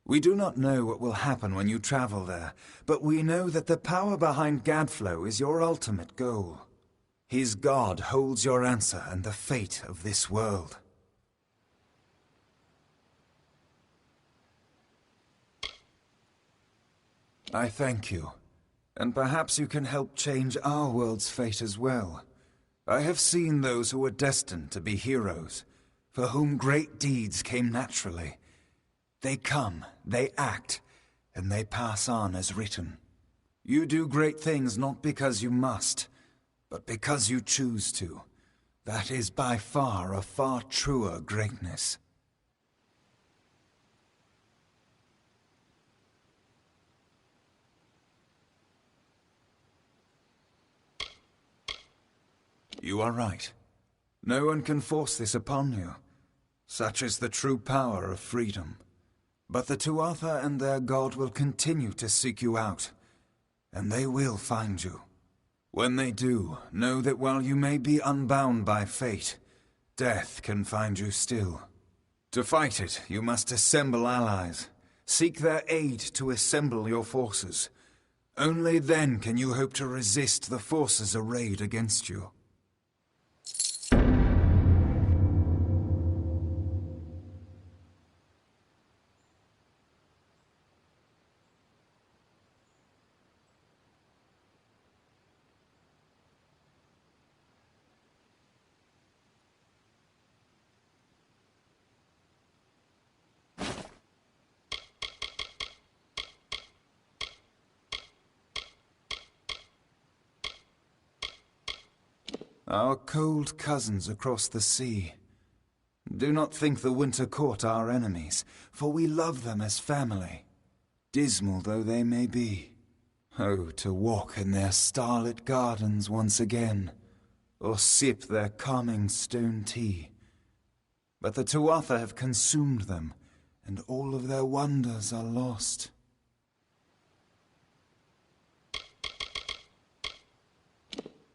We do not know what will happen when you travel there, but we know that the power behind Gadflow is your ultimate goal. His god holds your answer and the fate of this world. I thank you, and perhaps you can help change our world's fate as well. I have seen those who were destined to be heroes, for whom great deeds came naturally. They come, they act, and they pass on as written. You do great things not because you must, but because you choose to. That is by far a far truer greatness. You are right. No one can force this upon you. Such is the true power of freedom. But the Tuatha and their god will continue to seek you out, and they will find you. When they do, know that while you may be unbound by fate, death can find you still. To fight it, you must assemble allies. Seek their aid to assemble your forces. Only then can you hope to resist the forces arrayed against you. Our cold cousins across the sea. Do not think the Winter Court our enemies, for we love them as family, dismal though they may be. Oh, to walk in their starlit gardens once again, or sip their calming stone tea. But the Tuatha have consumed them, and all of their wonders are lost.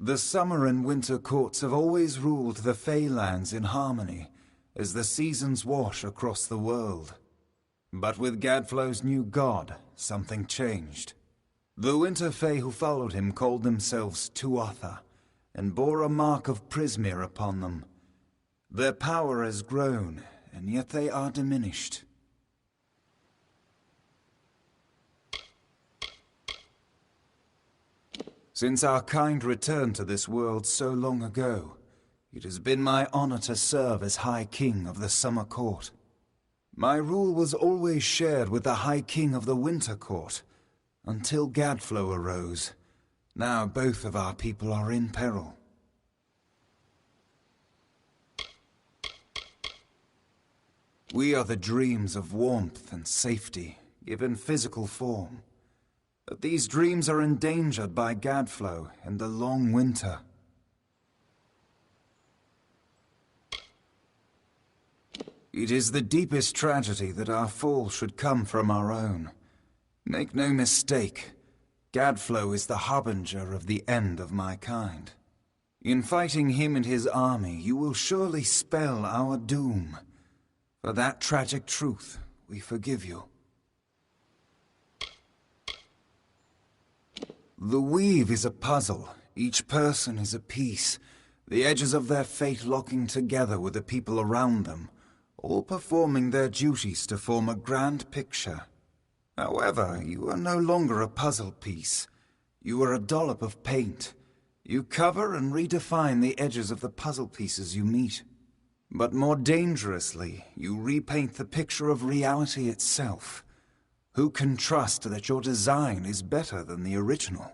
The summer and winter courts have always ruled the Feylands in harmony, as the seasons wash across the world. But with Gadflow's new god, something changed. The Winter Fae who followed him called themselves Tuatha, and bore a mark of Prismir upon them. Their power has grown, and yet they are diminished. Since our kind returned to this world so long ago, it has been my honor to serve as High King of the Summer Court. My rule was always shared with the High King of the Winter Court, until Gadflow arose. Now both of our people are in peril. We are the dreams of warmth and safety, given physical form. But these dreams are endangered by Gadflow and the long winter. It is the deepest tragedy that our fall should come from our own. Make no mistake, Gadflow is the harbinger of the end of my kind. In fighting him and his army, you will surely spell our doom. For that tragic truth, we forgive you. The weave is a puzzle. Each person is a piece, the edges of their fate locking together with the people around them, all performing their duties to form a grand picture. However, you are no longer a puzzle piece. You are a dollop of paint. You cover and redefine the edges of the puzzle pieces you meet. But more dangerously, you repaint the picture of reality itself. Who can trust that your design is better than the original?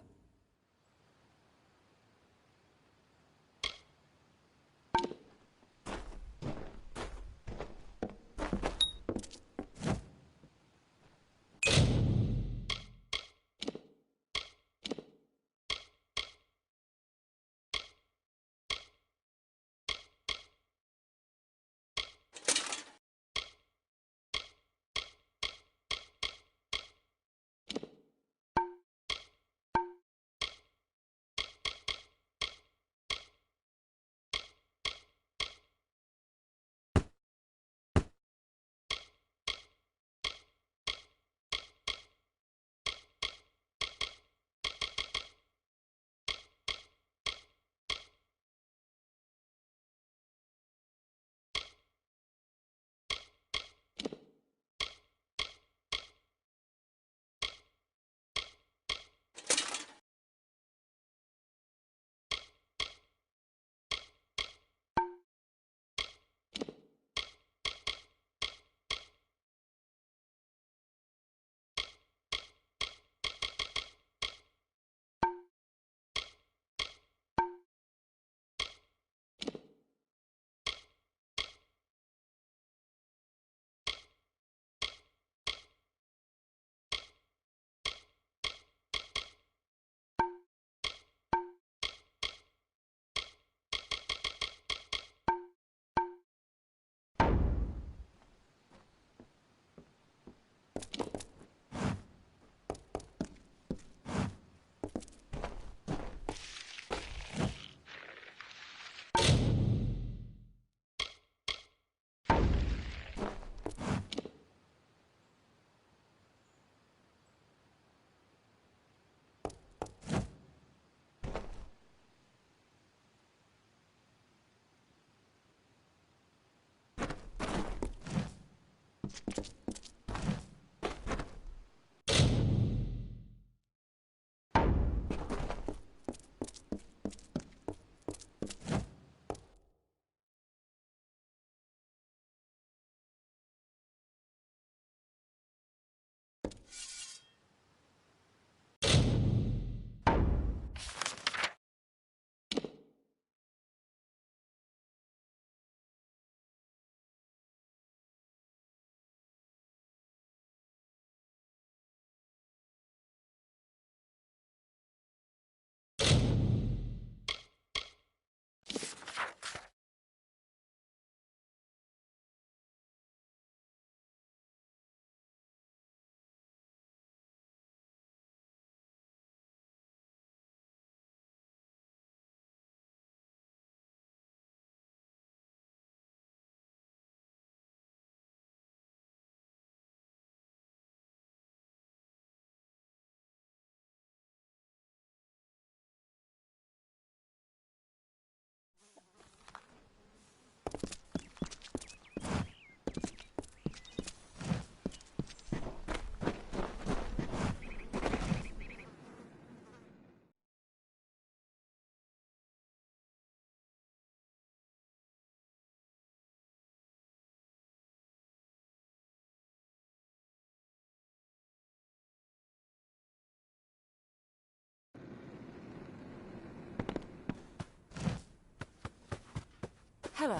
Hello.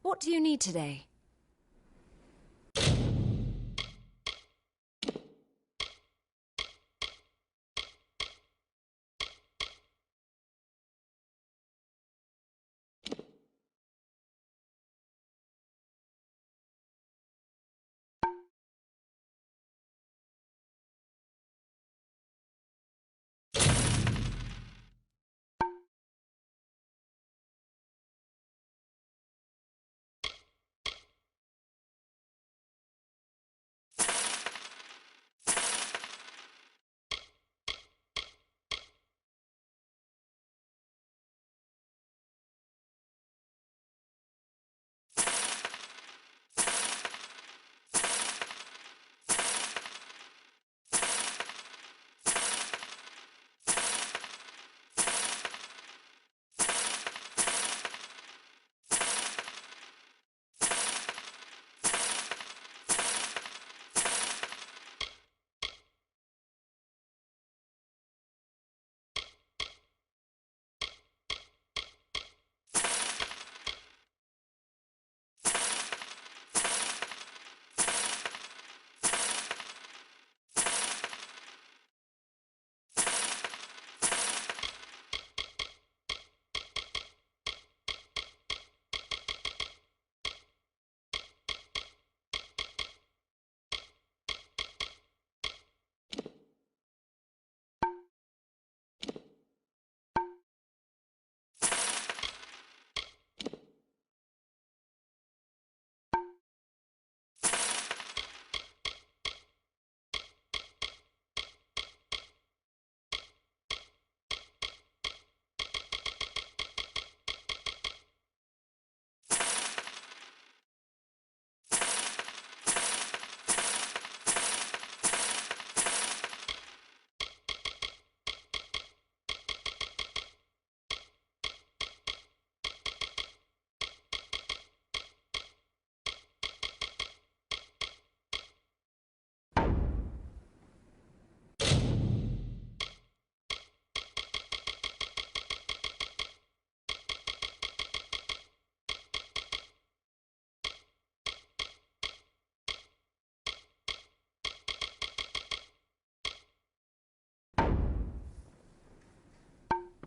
What do you need today?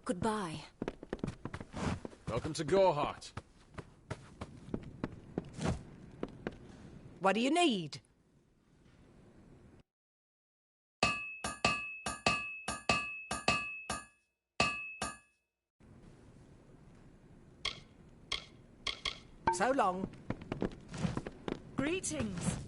Goodbye. Welcome to Goreheart. What do you need? So long. Greetings.